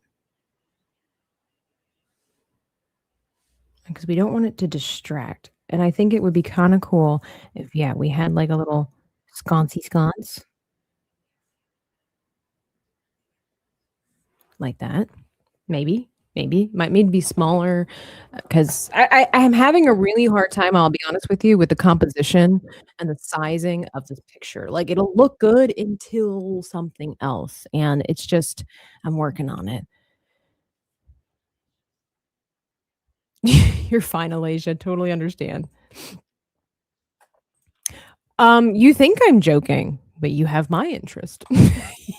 Because we don't want it to distract. And I think it would be kind of cool if, yeah, we had like a little sconcy sconce like that. Maybe might need to be smaller because I'm having a really hard time. I'll be honest with you with the composition and the sizing of this picture. Like it'll look good until something else, and it's just I'm working on it. You're fine, Alasia. Totally understand. You think I'm joking, but you have my interest.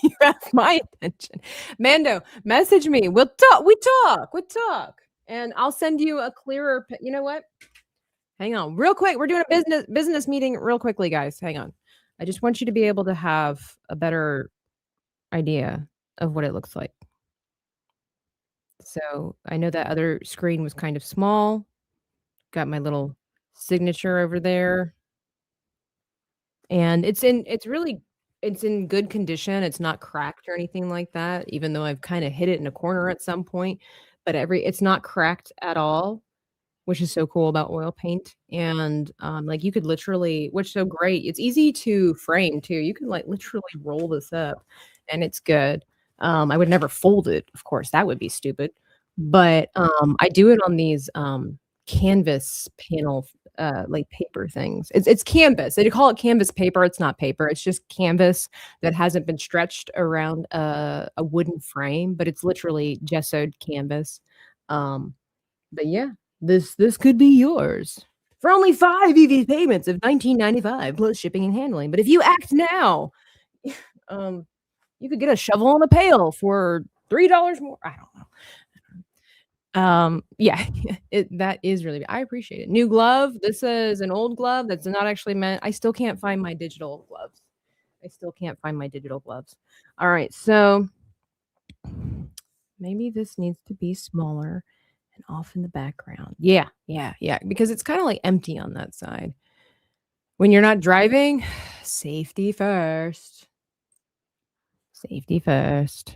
You have my attention. Mando, message me. We'll talk. We talk. And I'll send you a clearer you know what? Hang on. Real quick. We're doing a business meeting real quickly, guys. Hang on. I just want you to be able to have a better idea of what it looks like. So, I know that other screen was kind of small. Got my little signature over there. And it's in good condition, it's not cracked or anything like that, even though I've kinda hit it in a corner at some point, but it's not cracked at all, which is so cool about oil paint, and, like, you could literally which is so great, it's easy to frame too, you can, like, literally roll this up, and it's good. I would never fold it, of course, that would be stupid, but, I do it on these, canvas panel like paper things. It's canvas. They call it canvas paper. It's not paper. It's just canvas that hasn't been stretched around a wooden frame, but it's literally gessoed canvas. Um, but yeah, this could be yours for only 5 EV payments of 19.95 plus shipping and handling. But if you act now, you could get a shovel and a pail for $3 more. I don't know. Yeah, that is really I appreciate it. New glove. This is an old glove that's not actually meant I still can't find my digital gloves. I still can't find my digital gloves. All right, so maybe this needs to be smaller and off in the background. Yeah, because it's kinda like empty on that side. When you're not driving, safety first. Safety first.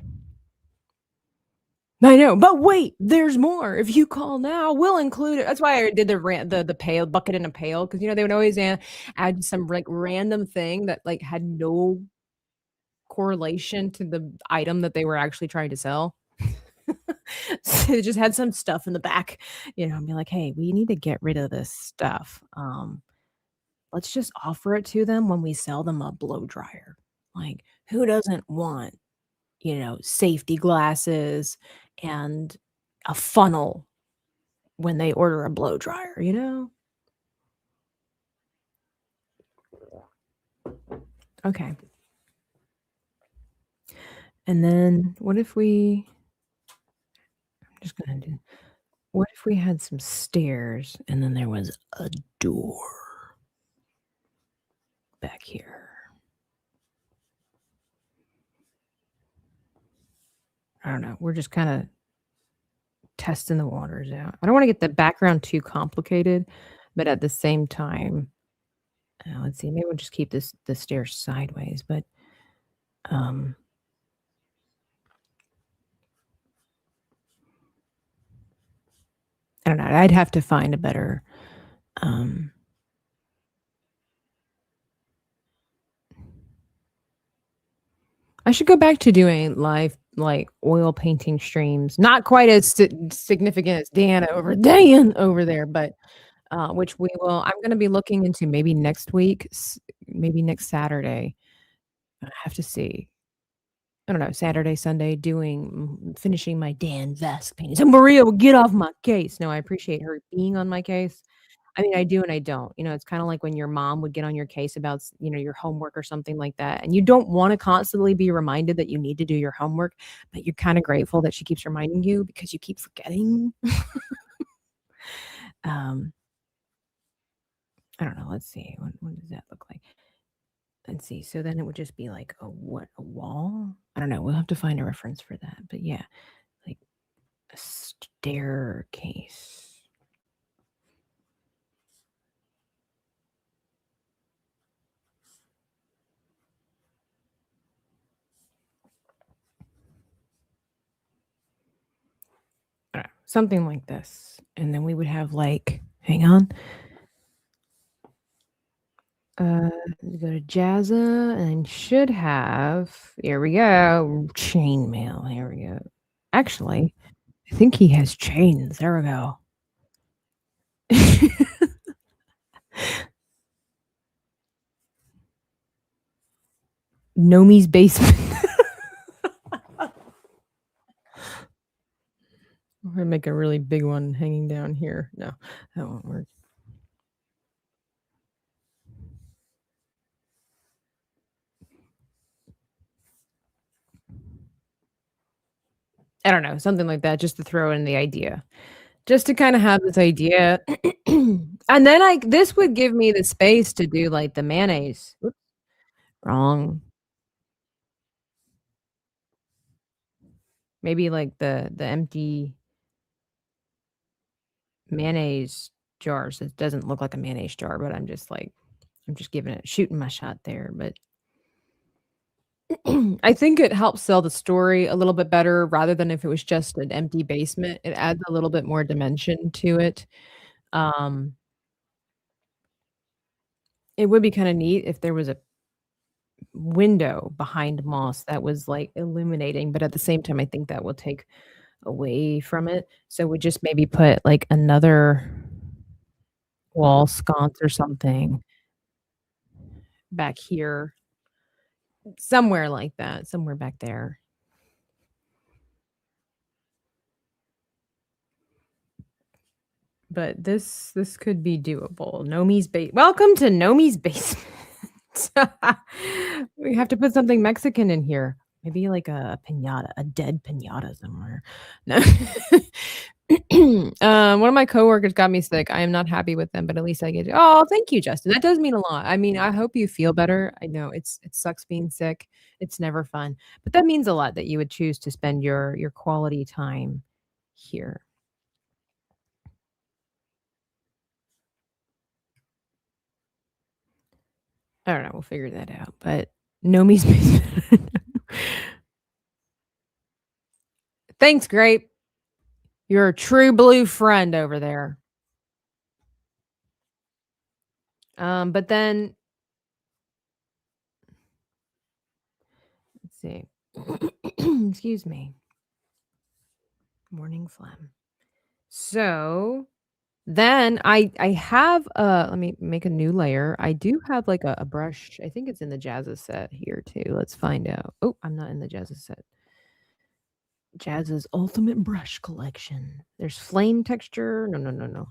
I know, but wait, there's more. If you call now, we'll include it. That's why I did the pail bucket in a pail because they would always add some like random thing that like had no correlation to the item that they were actually trying to sell. So they just had some stuff in the back, and be like, "Hey, we need to get rid of this stuff. Let's just offer it to them when we sell them a blow dryer. Like, who doesn't want safety glasses and a funnel when they order a blow dryer? Okay. And then what if we what if we had some stairs and then there was a door back here? I don't know. We're just kind of testing the waters out. I don't want to get the background too complicated, but at the same time, let's see, maybe we'll just keep the stairs sideways, but um I don't know. I'd have to find a better um I should go back to doing live like oil painting streams. Not quite as significant as Dan over there, but which we will I'm gonna be looking into maybe next week, maybe next Saturday. I have to see. I don't know, Saturday, Sunday, finishing my Dan Vesk painting. So Maria will get off my case. No, I appreciate her being on my case. I mean, I do and I don't. It's kinda like when your mom would get on your case about your homework or something like that, and you don't wanna constantly be reminded that you need to do your homework, but you're kinda grateful that she keeps reminding you because you keep forgetting. Um, I don't know, let's see. What does that look like? let's see. So then it would just be like a wall? I don't know. We'll have to find a reference for that. But yeah, like a staircase. I don't know, something like this. And then we would have like, hang on. Go to Jazza and should have, here we go, chainmail. Here we go. Actually, I think he has chains. There we go. Nomi's basement. We're gonna make a really big one hanging down here. No, that won't work. I don't know, something like that, just to throw in the idea. Just to kind of have this idea. And then this would give me the space to do like the mayonnaise. Oops, wrong. Maybe like the empty mayonnaise jars. It doesn't look like a mayonnaise jar, but I'm just shooting my shot there. But I think it helps sell the story a little bit better rather than if it was just an empty basement. It adds a little bit more dimension to it. It would be kind of neat if there was a window behind Moss that was like illuminating, but at the same time, I think that will take away from it. So we just maybe put like another wall sconce or something back here, somewhere like that, somewhere back there. But this could be doable. Welcome to Nomi's basement. We have to put something Mexican in here. Maybe like a piñata, a dead piñata somewhere. No. One of my coworkers got me sick. I am not happy with them, but at least I get. Oh, thank you, Justin. That does mean a lot. I mean, I hope you feel better. I know it sucks being sick. It's never fun, but that means a lot that you would choose to spend your quality time here. I don't know. We'll figure that out. But Nomi's basement. Thanks, Grape. You're a true blue friend over there. But then let's see. Excuse me. Morning phlegm. So then I have let me make a new layer. I do have like a brush. I think it's in the Jazza set here too. Let's find out. Oh, I'm not in the Jazza set. Jazz's Ultimate Brush Collection. There's flame texture. No.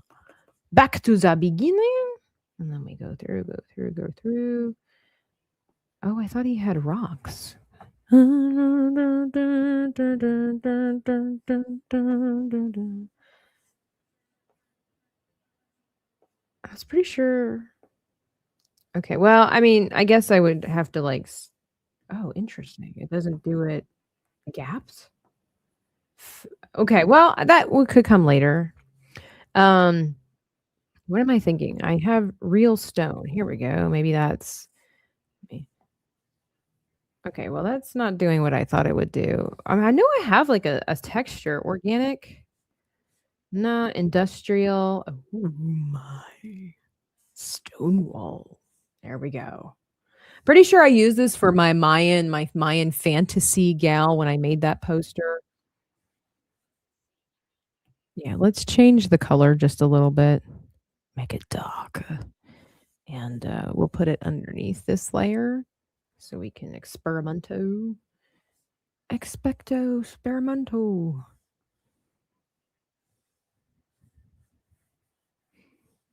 Back to the beginning. And then we go through. Oh, I thought he had rocks. I was pretty sure. Okay, well, I mean, I guess I would have to like. Oh, interesting. It doesn't do it gaps. Okay, well, could come later. What am I thinking? I have real stone. Here we go. Maybe that's. Okay, well, that's not doing what I thought it would do. I know I have like a texture, organic, not industrial. Oh my, stone wall. There we go. Pretty sure I used this for my Mayan fantasy gal when I made that poster. Yeah, let's change the color just a little bit. Make it dark. And we'll put it underneath this layer so we can experimento.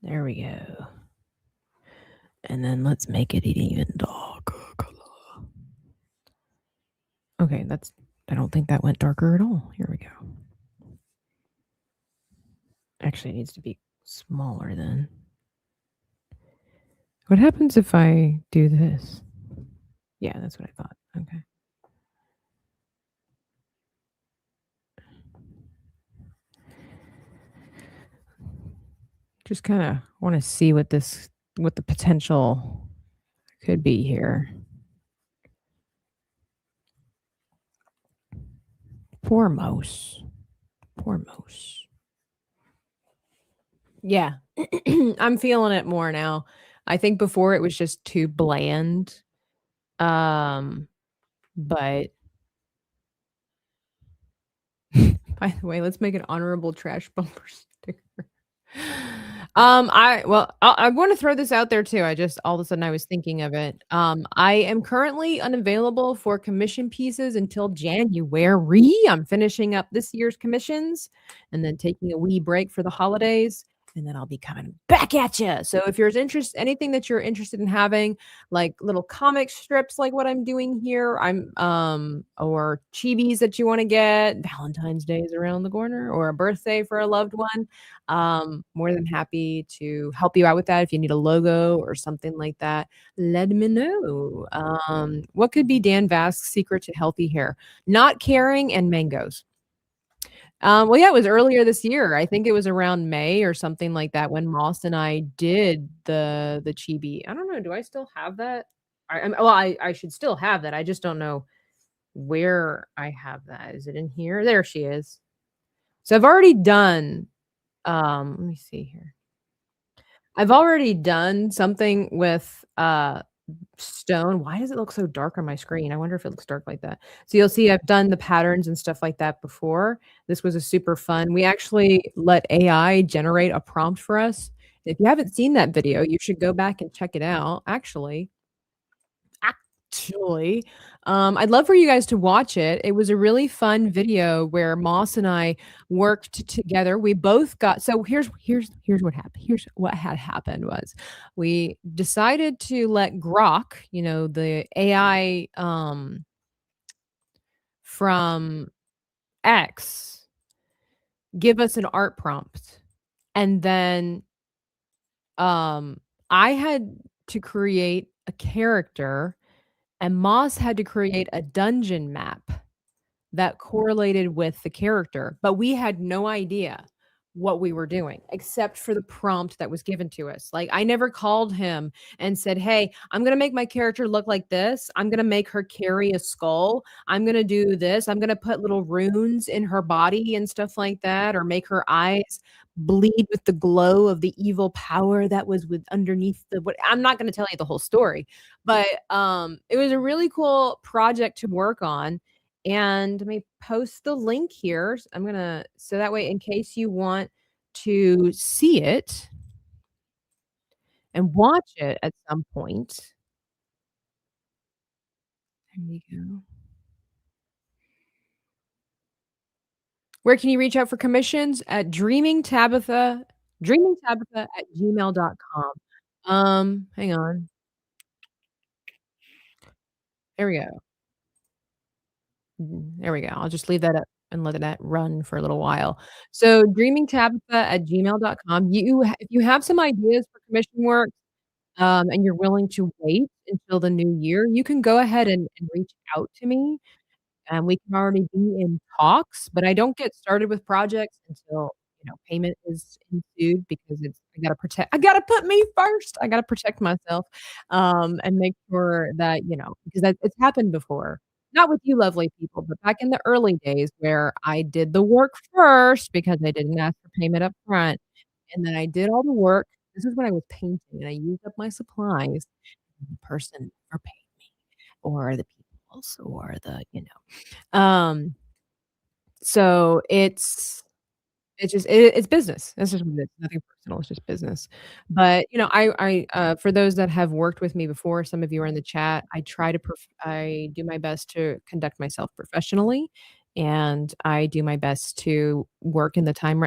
There we go. And then let's make it an even darker color. Okay, I don't think that went darker at all. Here we go. Actually, it needs to be smaller then. What happens if I do this? Yeah, that's what I thought. Okay. Just kinda wanna see what the potential could be here. Poor mouse. Poor mouse. Yeah. I'm feeling it more now. I think before it was just too bland, um, but by the way, let's make an honorable trash bumper sticker. I wanna throw this out there too. I just all of a sudden I was thinking of it. I am currently unavailable for commission pieces until January. I'm finishing up this year's commissions and then taking a wee break for the holidays, and then I'll be coming back at you. So if you're anything that you're interested in having, like little comic strips like what I'm doing here, or chibis that you wanna get, Valentine's Day is around the corner, or a birthday for a loved one, more than happy to help you out with that. If you need a logo or something like that, let me know. What could be Dan Vask's secret to healthy hair? Not caring and mangoes. Well, yeah, it was earlier this year. I think it was around May or something like that when Moss and I did the chibi. I don't know. Do I still have that? I should still have that. I just don't know where I have that. Is it in here? There she is. So I've already done. Let me see here. I've already done something with stone. Why does it look so dark on my screen? I wonder if it looks dark like that. So you'll see I've done the patterns and stuff like that before. This was a super fun. We actually let AI generate a prompt for us. If you haven't seen that video, you should go back and check it out. Actually, I'd love for you guys to watch it. It was a really fun video where Moss and I worked together. We both got so here's what happened. Here's what had happened was we decided to let Grok, the AI from X, give us an art prompt. And then I had to create a character and Moss had to create a dungeon map that correlated with the character, but we had no idea what we were doing except for the prompt that was given to us. Like, I never called him and said, "Hey, I'm gonna make my character look like this. I'm gonna make her carry a skull. I'm gonna do this. I'm gonna put little runes in her body and stuff like that, or make her eyes bleed with the glow of the evil power that was with underneath the what." I'm not gonna tell you the whole story, but it was a really cool project to work on, and let me post the link here. I'm gonna so that way in case you want to see it and watch it at some point. There you go. Where can you reach out for commissions? At dreamingtabitha@gmail.com. Hang on. There we go. There we go. I'll just leave that up and let that run for a little while. So dreamingtabitha@gmail.com. If you have some ideas for commission work, and you're willing to wait until the new year, you can go ahead and reach out to me, and we can already be in talks, but I don't get started with projects until, payment is ensued because I gotta put me first. I gotta protect myself, and make sure that, because it's happened before. Not with you lovely people, but back in the early days where I did the work first because I didn't ask for payment up front, and then I did all the work. This is when I was painting and I used up my supplies, and the person never paid me or the peoples or so it's business. That's just what it is. Nothing personal, it's just business. But, for those that have worked with me before, some of you are in the chat, I do my best to conduct myself professionally, and I do my best to work in the time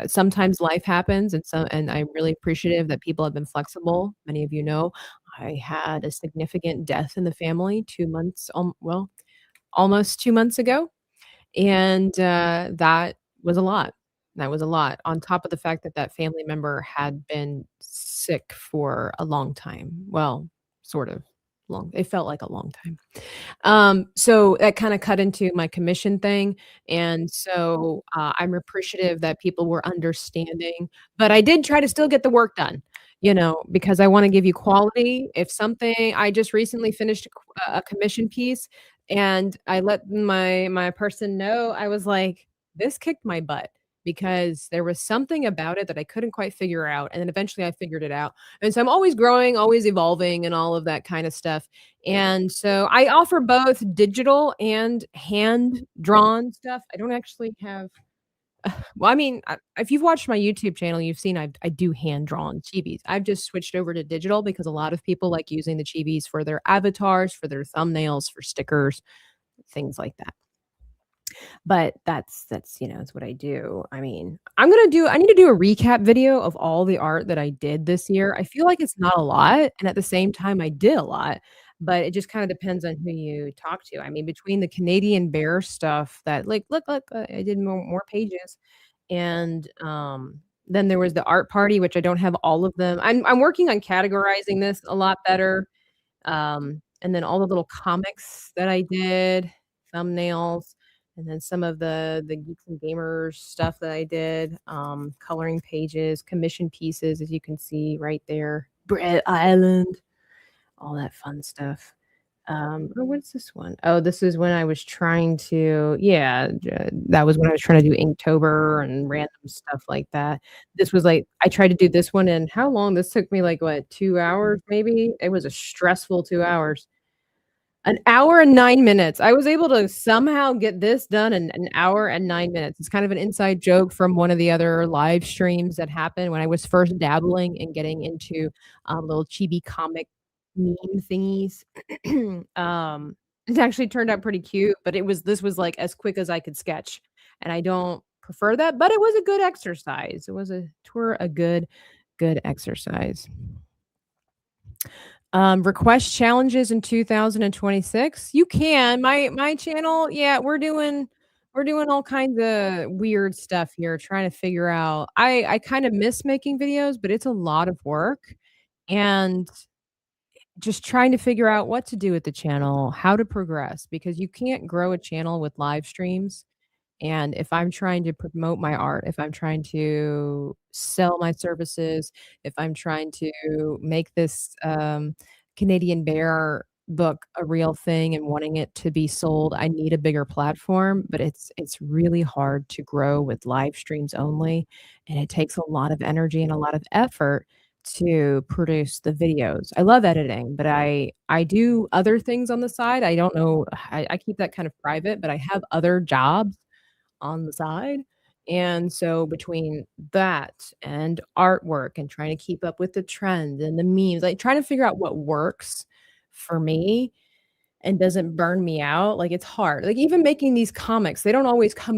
sometimes life happens, and I'm really appreciative that people have been flexible. Many of you know, I had a significant death in the family 2 months, almost 2 months ago, and, that was a lot. That was a lot, on top of the fact that that family member had been sick for a long time. Well, sort of. long. It felt like a long time. So that kinda cut into my commission thing, and so, I'm appreciative that people were understanding, but I did try to still get the work done, because I wanna give you quality. If something I just recently finished a commission piece, and I let my person know, I was like, "This kicked my butt," because there was something about it that I couldn't quite figure out, and then eventually I figured it out, and so I'm always growing, always evolving, and all of that kinda stuff. And so I offer both digital and hand-drawn stuff. I don't actually have well, I mean, if you've watched my YouTube channel, you've seen I do hand-drawn chibis. I've just switched over to digital because a lot of people like using the chibis for their avatars, for their thumbnails, for stickers, things like that. But that's what I do. I mean, I need to do a recap video of all the art that I did this year. I feel like it's not a lot, and at the same time, I did a lot, but it just kinda depends on who you talk to. I mean, between the Canadian bear stuff that like, look, I did more pages, and, then there was the art party, which I don't have all of them. I'm working on categorizing this a lot better. And then all the little comics that I did, thumbnails, and then some of the Geeks and Gamers stuff that I did, coloring pages, commission pieces, as you can see right there, Bread Island, all that fun stuff. Oh, what's this one? Oh, this is when I was trying to that was when I was trying to do Inktober and random stuff like that. This was like I tried to do this one in how long? This took me, like, what, 2 hours maybe? It was a stressful 2 hours. An hour and 9 minutes. I was able to somehow get this done in an hour and 9 minutes. It's kind of an inside joke from one of the other live streams that happened when I was first dabbling and getting into, little chibi comic meme thingies. It actually turned out pretty cute, but this was, like, as quick as I could sketch, and I don't prefer that, but it was a good exercise. It was a good exercise. Request challenges in 2026? You can. My channel, yeah, we're doing all kinds of weird stuff here, trying to figure out I kinda miss making videos, but it's a lot of work, and just trying to figure out what to do with the channel, how to progress, because you can't grow a channel with live streams. And if I'm trying to promote my art, if I'm trying to sell my services, if I'm trying to make this, Canadian Bear book a real thing and wanting it to be sold, I need a bigger platform, but it's really hard to grow with live streams only, and it takes a lot of energy and a lot of effort to produce the videos. I love editing, but I do other things on the side. I don't know I keep that kind of private, but I have other jobs on the side. And so between that and artwork and trying to keep up with the trends and the memes, like trying to figure out what works for me and doesn't burn me out, like, it's hard. Like, even making these comics, they don't always come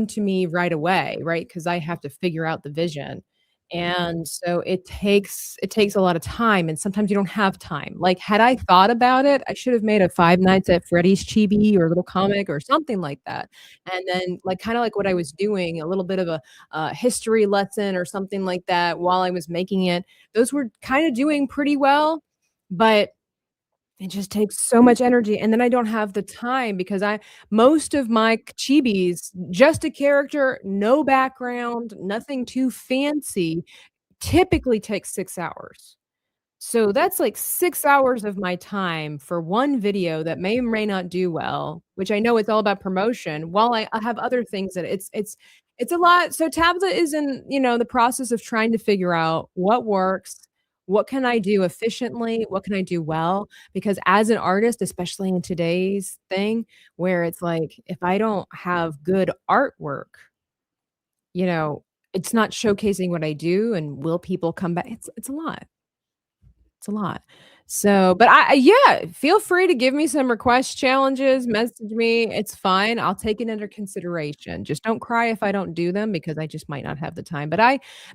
to me right away, right? Because I have to figure out the vision. And so it takes a lot of time, and sometimes you don't have time. Like, had I thought about it, I should have made a Five Nights at Freddy's chibi or a little comic or something like that. And then, like, kinda like what I was doing, a little bit of a history lesson or something like that while I was making it. Those were kinda doing pretty well, but it just takes so much energy, and then I don't have the time because I most of my chibis, just a character, no background, nothing too fancy, typically takes 6 hours. So that's like 6 hours of my time for one video that may or may not do well, which I know it's all about promotion, while I have other things that it's a lot. So Tabitha is in, the process of trying to figure out what works, what can I do efficiently, what can I do well? Because as an artist, especially in today's thing, where it's like, if I don't have good artwork, you know, it's not showcasing what I do, and will people come back? It's a lot. It's a lot. So, but yeah, feel free to give me some request challenges, message me, it's fine, I'll take it under consideration. Just don't cry if I don't do them because I just might not have the time. But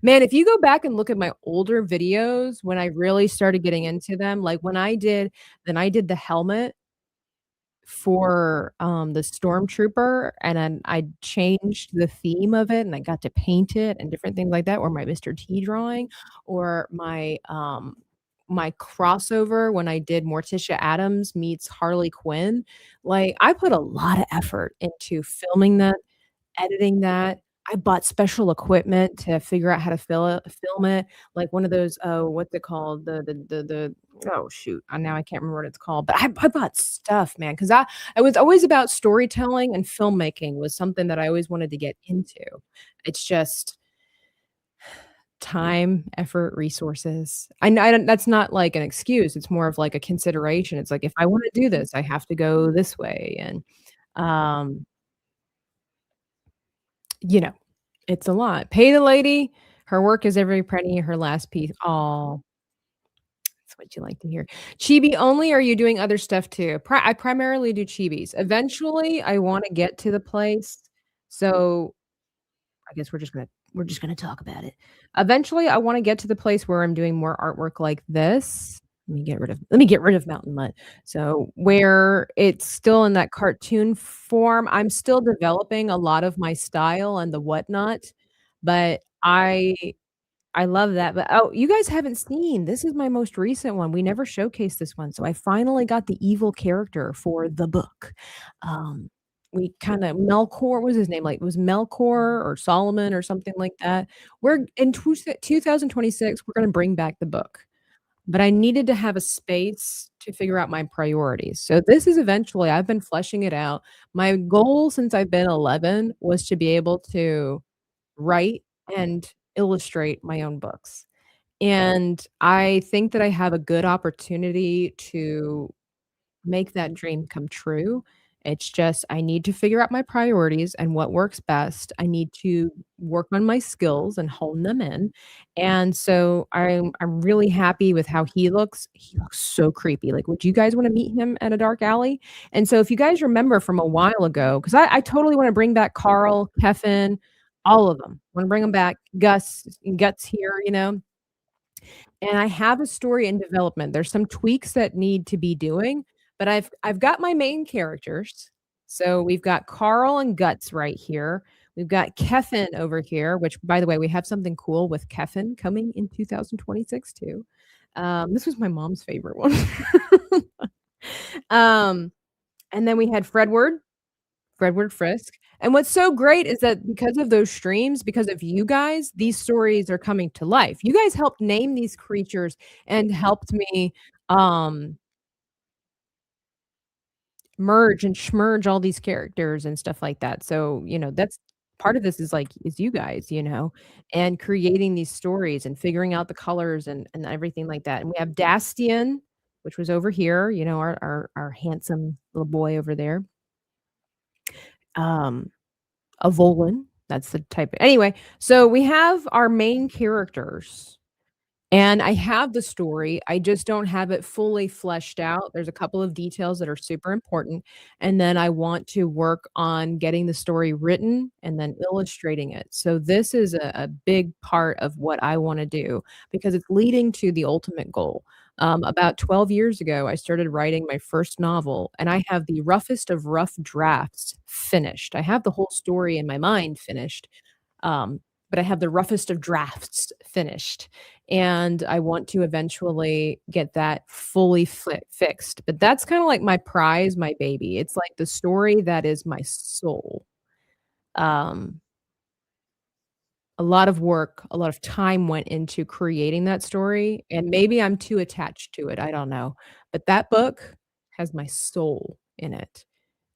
man, if you go back and look at my older videos when I really started getting into them, like I did the helmet for, the stormtrooper, and then I changed the theme of it, and I got to paint it and different things like that, or my Mr. T drawing, or my, my crossover when I did Morticia Addams meets Harley Quinn, like, I put a lot of effort into filming that, editing that. I bought special equipment to figure out how to film it, like one of those, oh, what's it called? Oh, shoot, now I can't remember what it's called, but I bought stuff, man, 'cause I was always about storytelling, and filmmaking was something that I always wanted to get into. It's just time, effort, resources. I don't that's not like an excuse, it's more of like a consideration. It's like, if I wanna do this, I have to go this way, and, um, you know, it's a lot. Pay the lady, her work is every penny, her last piece. Aw, that's what you like to hear. Chibi only, or are you doing other stuff too? I primarily do chibis. Eventually, I wanna get to the place, so I guess we're just gonna talk about it. Eventually, I wanna get to the place where I'm doing more artwork like this. Let me get rid of Mountain Mutt. So, where it's still in that cartoon form, I'm still developing a lot of my style and the whatnot, but I love that, but oh, you guys haven't seen this is my most recent one. We never showcased this one, so I finally got the evil character for the book. Um, we kinda Melkor what was his name? Like, it was Melkor or Solomon or something like that. We're in 2026, we're gonna bring back the book, but I needed to have a space to figure out my priorities. So this is eventually I've been fleshing it out. My goal since I've been 11 was to be able to write and illustrate my own books. And I think that I have a good opportunity to make that dream come true. It's just I need to figure out my priorities and what works best. I need to work on my skills and hone them in. And so I'm really happy with how he looks. He looks so creepy. Like, would you guys want to meet him at a dark alley? And so if you guys remember from a while ago, because I totally want to bring back Carl, Keffin, all of them. Want to bring them back. Guts here, and I have a story in development. There's some tweaks that need to be doing, but I've got my main characters. So we've got Carl and Guts right here. We've got Keffin over here, which by the way, we have something cool with Keffin coming in 2026 too. This was my mom's favorite one. um, and then we had Fredward Frisk. And what's so great is that because of those streams, because of you guys, these stories are coming to life. You guys helped name these creatures and helped me um merge and schmerge all these characters and stuff like that. So, that's part of this is you guys, and creating these stories and figuring out the colors and everything like that. And we have Dastian, which was over here, our handsome little boy over there. Um A Volin, that's the type anyway, so we have our main characters, and I have the story, I just don't have it fully fleshed out. There's a couple of details that are super important, and then I want to work on getting the story written and then illustrating it. So this is a big part of what I wanna do because it's leading to the ultimate goal. About 12 years ago, I started writing my first novel, and I have the roughest of rough drafts finished. I have the whole story in my mind finished, but I have the roughest of drafts finished, and I want to eventually get that fully fixed. But that's kinda like my prize, my baby. It's like the story that is my soul. Um a lot of work, a lot of time went into creating that story, and maybe I'm too attached to it, I don't know, but that book has my soul in it,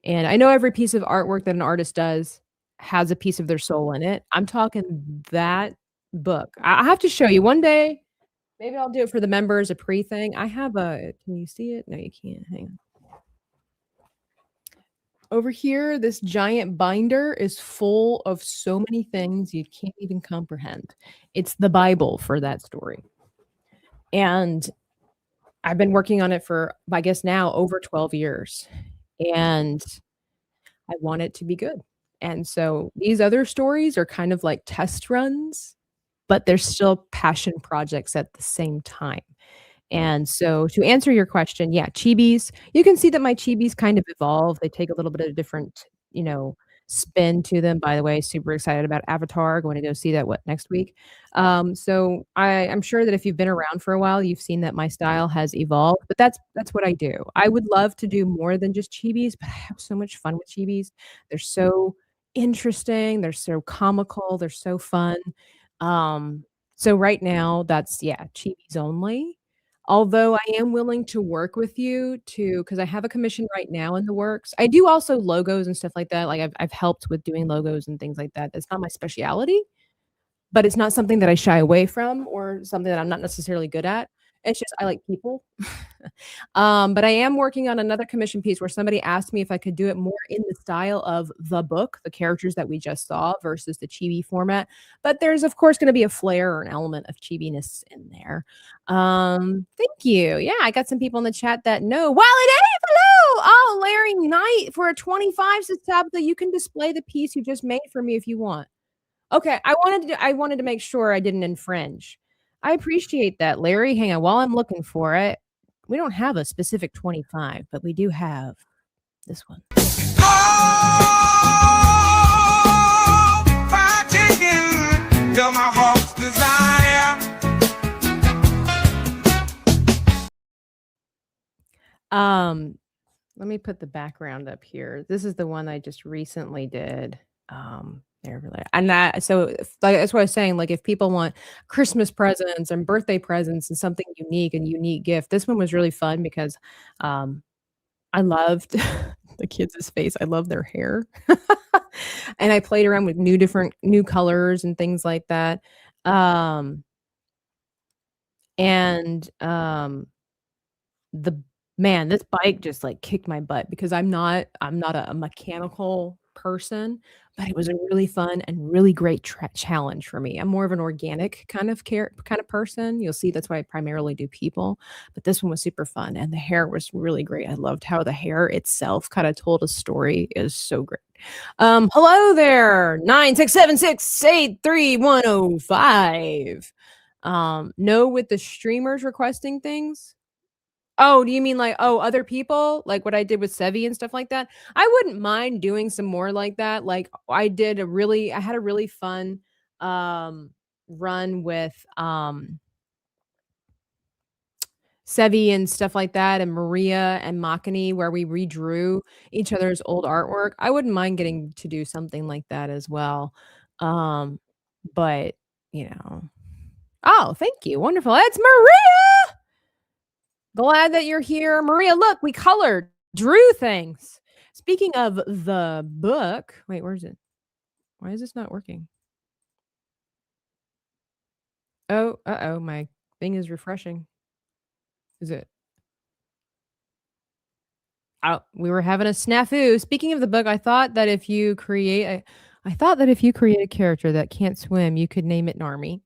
and I know every piece of artwork that an artist does has a piece of their soul in it. I'm talking that book. I have to show you one day, maybe I'll do it for the members, a pre-thing. I have a can you see it? No, you can't, hang on. Over here, this giant binder is full of so many things you can't even comprehend. It's the Bible for that story. And I've been working on it for, I guess now over 12 years. And I want it to be good. And so these other stories are kind of like test runs, but they're still passion projects at the same time. And so to answer your question, yeah, chibis, you can see that my chibis kind of evolve. They take a little bit of different, you know, spin to them. By the way, super excited about Avatar, going to go see that, next week? So I'm sure that if you've been around for a while, you've seen that my style has evolved, but that's what I do. I would love to do more than just chibis, but I have so much fun with chibis. They're so interesting, they're so comical, they're so fun. So right now, that's yeah, chibis only. Although I am willing to work with you to, because I have a commission right now in the works. I do also logos and stuff like that. Like I've helped with doing logos and things like that. That's not my specialty, but it's not something that I shy away from or something that I'm not necessarily good at. It's just I like people. But I am working on another commission piece where somebody asked me if I could do it more in the style of the book, the characters that we just saw versus the chibi format. But there's of course going to be a flair or an element of chibiness in there. Thank you. Yeah, I got some people in the chat that know. Wally Dave, hello. Oh, Larry Knight for a 25 says Tabitha, you can display the piece you just made for me if you want. Okay, I wanted to make sure I didn't infringe. I appreciate that, Larry. Hang on, while I'm looking for it, we don't have a specific 25, but we do have this one. Let me put the background up here. This is the one I just recently did. And that's what I was saying. Like, if people want Christmas presents and birthday presents and something unique and unique gift, this one was really fun because I loved the kids' face. I love their hair, and I played around with new colors and things like that. This bike just like kicked my butt because I'm not a mechanical person, but it was a really fun and really great challenge for me. I'm more of an organic kind of person. You'll see that's why I primarily do people, but this one was super fun and the hair was really great. I loved how the hair itself kind of told a story. It was so great. Hello there, 967683105. No, with the streamers requesting things. Oh, do you mean like, other people? Like what I did with Sevi and stuff like that? I wouldn't mind doing some more like that. Like I had a really fun run with Sevi and stuff like that, and Maria and Makani, where we redrew each other's old artwork. I wouldn't mind getting to do something like that as well. But oh, thank you. Wonderful. It's Maria. Glad that you're here. Maria, look, we drew things. Speaking of the book, wait, where is it? Why is this not working? Oh, my thing is refreshing. Is it? Oh, we were having a snafu. Speaking of the book, I thought that if you create a character that can't swim, you could name it Narmi.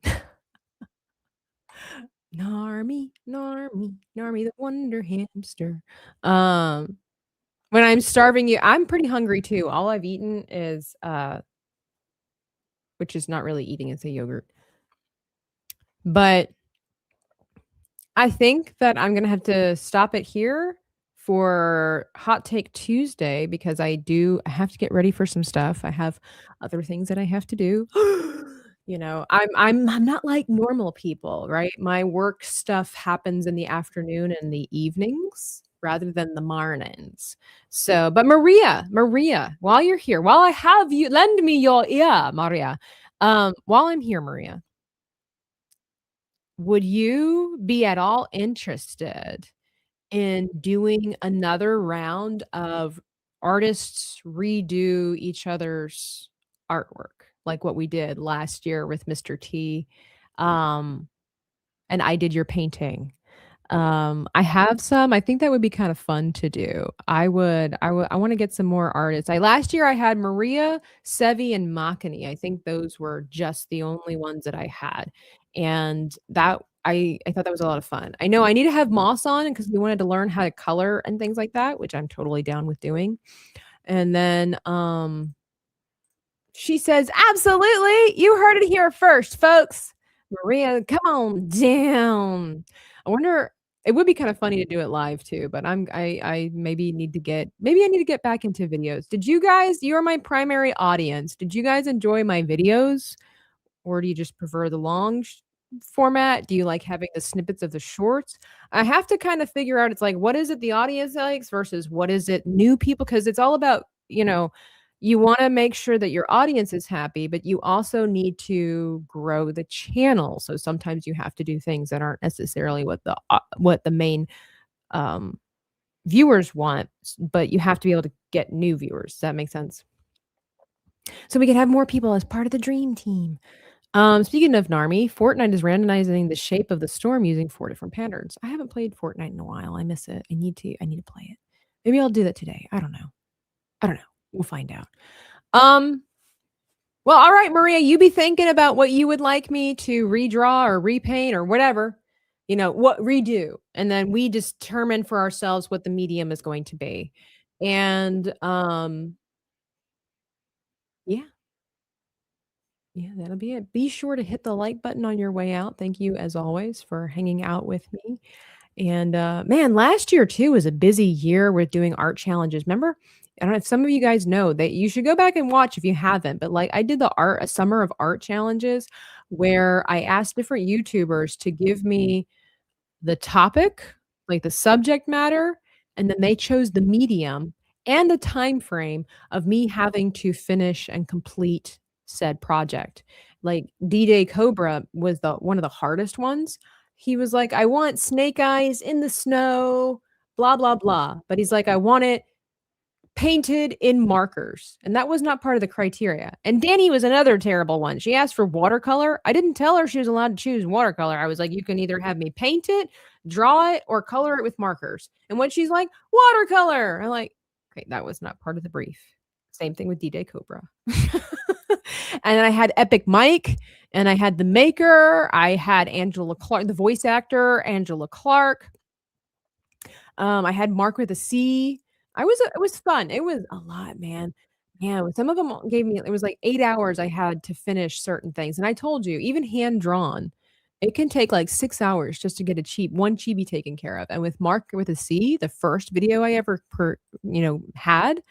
Narmi, the wonder hamster. When I'm starving you, I'm pretty hungry too. All I've eaten is which is not really eating, it's a yogurt. But I think that I'm gonna have to stop it here for Hot Take Tuesday because I have to get ready for some stuff. I have other things that I have to do. I'm not like normal people, right? My work stuff happens in the afternoon and the evenings rather than the mornings. So, but Maria, while you're here, while I have you, lend me your ear, Maria. While I'm here, Maria, would you be at all interested in doing another round of artists redo each other's artwork? Like what we did last year with Mr. T. And I did your painting. I have some. I think that would be kind of fun to do. I want to get some more artists. Last year I had Maria, Sevi, and Makani. I think those were just the only ones that I had. And that I thought that was a lot of fun. I know I need to have Moss on because we wanted to learn how to color and things like that, which I'm totally down with doing. And then she says, absolutely. You heard it here first, folks. Maria, come on down. I wonder, It would be kind of funny to do it live too, but I maybe need to get back into videos. Did you guys, you're my primary audience. Did you guys enjoy my videos, or do you just prefer the long format? Do you like having the snippets of the shorts? I have to kind of figure out, it's like, what is it the audience likes versus what is it new people? Because it's all about, you want to make sure that your audience is happy, but you also need to grow the channel. So sometimes you have to do things that aren't necessarily what the main viewers want, but you have to be able to get new viewers. Does that make sense? So we can have more people as part of the dream team. Speaking of Narmi, Fortnite is randomizing the shape of the storm using 4 different patterns. I haven't played Fortnite in a while. I miss it. I need to play it. Maybe I'll do that today. I don't know. We'll find out. Well, all right, Maria, you be thinking about what you would like me to redraw or repaint or whatever, what redo. And then we determine for ourselves what the medium is going to be. And yeah. Yeah, that'll be it. Be sure to hit the like button on your way out. Thank you, as always, for hanging out with me. And man, last year too was a busy year with doing art challenges. Remember? I don't know if some of you guys know that you should go back and watch if you haven't. But like I did a summer of art challenges where I asked different YouTubers to give me the topic, like the subject matter, and then they chose the medium and the time frame of me having to finish and complete said project. Like D-Day Cobra was one of the hardest ones. He was like, I want snake eyes in the snow, blah, blah, blah. But he's like, I want it painted in markers. And that was not part of the criteria. And Danny was another terrible one. She asked for watercolor. I didn't tell her she was allowed to choose watercolor. I was like, you can either have me paint it, draw it, or color it with markers. And when she's like, watercolor, I'm like, okay, that was not part of the brief. Same thing with D-Day Cobra. And then I had Epic Mike, and I had the maker. I had Angela Clark, the voice actor, Angela Clark. I had Mark with a C. It was fun. It was a lot, man. Yeah, some of them gave me, it was like 8 hours I had to finish certain things. And I told you, even hand drawn, it can take like 6 hours just to get one chibi taken care of. And with Mark with a C, the first video I ever had,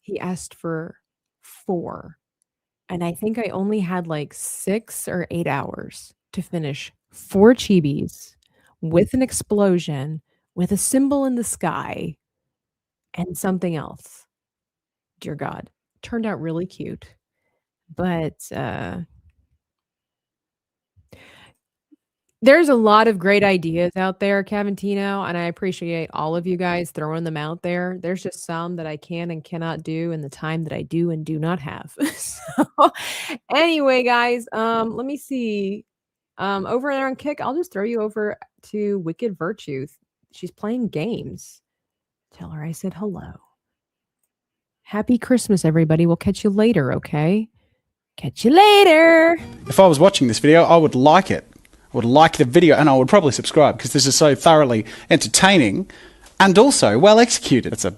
he asked for 4. And I think I only had like 6 or 8 hours to finish 4 chibis with an explosion, with a symbol in the sky, and something else. Dear God, turned out really cute. But there's a lot of great ideas out there, Cavantino, and I appreciate all of you guys throwing them out there. There's just some that I can and cannot do in the time that I do and do not have. So anyway, guys, let me see. Over there on Kick, I'll just throw you over to Wicked Virtue. She's playing games. Tell her I said hello. Happy Christmas, everybody. We'll catch you later, okay? Catch you later. If I was watching this video, I would like it. I would like the video, and I would probably subscribe because this is so thoroughly entertaining and also well executed. It's a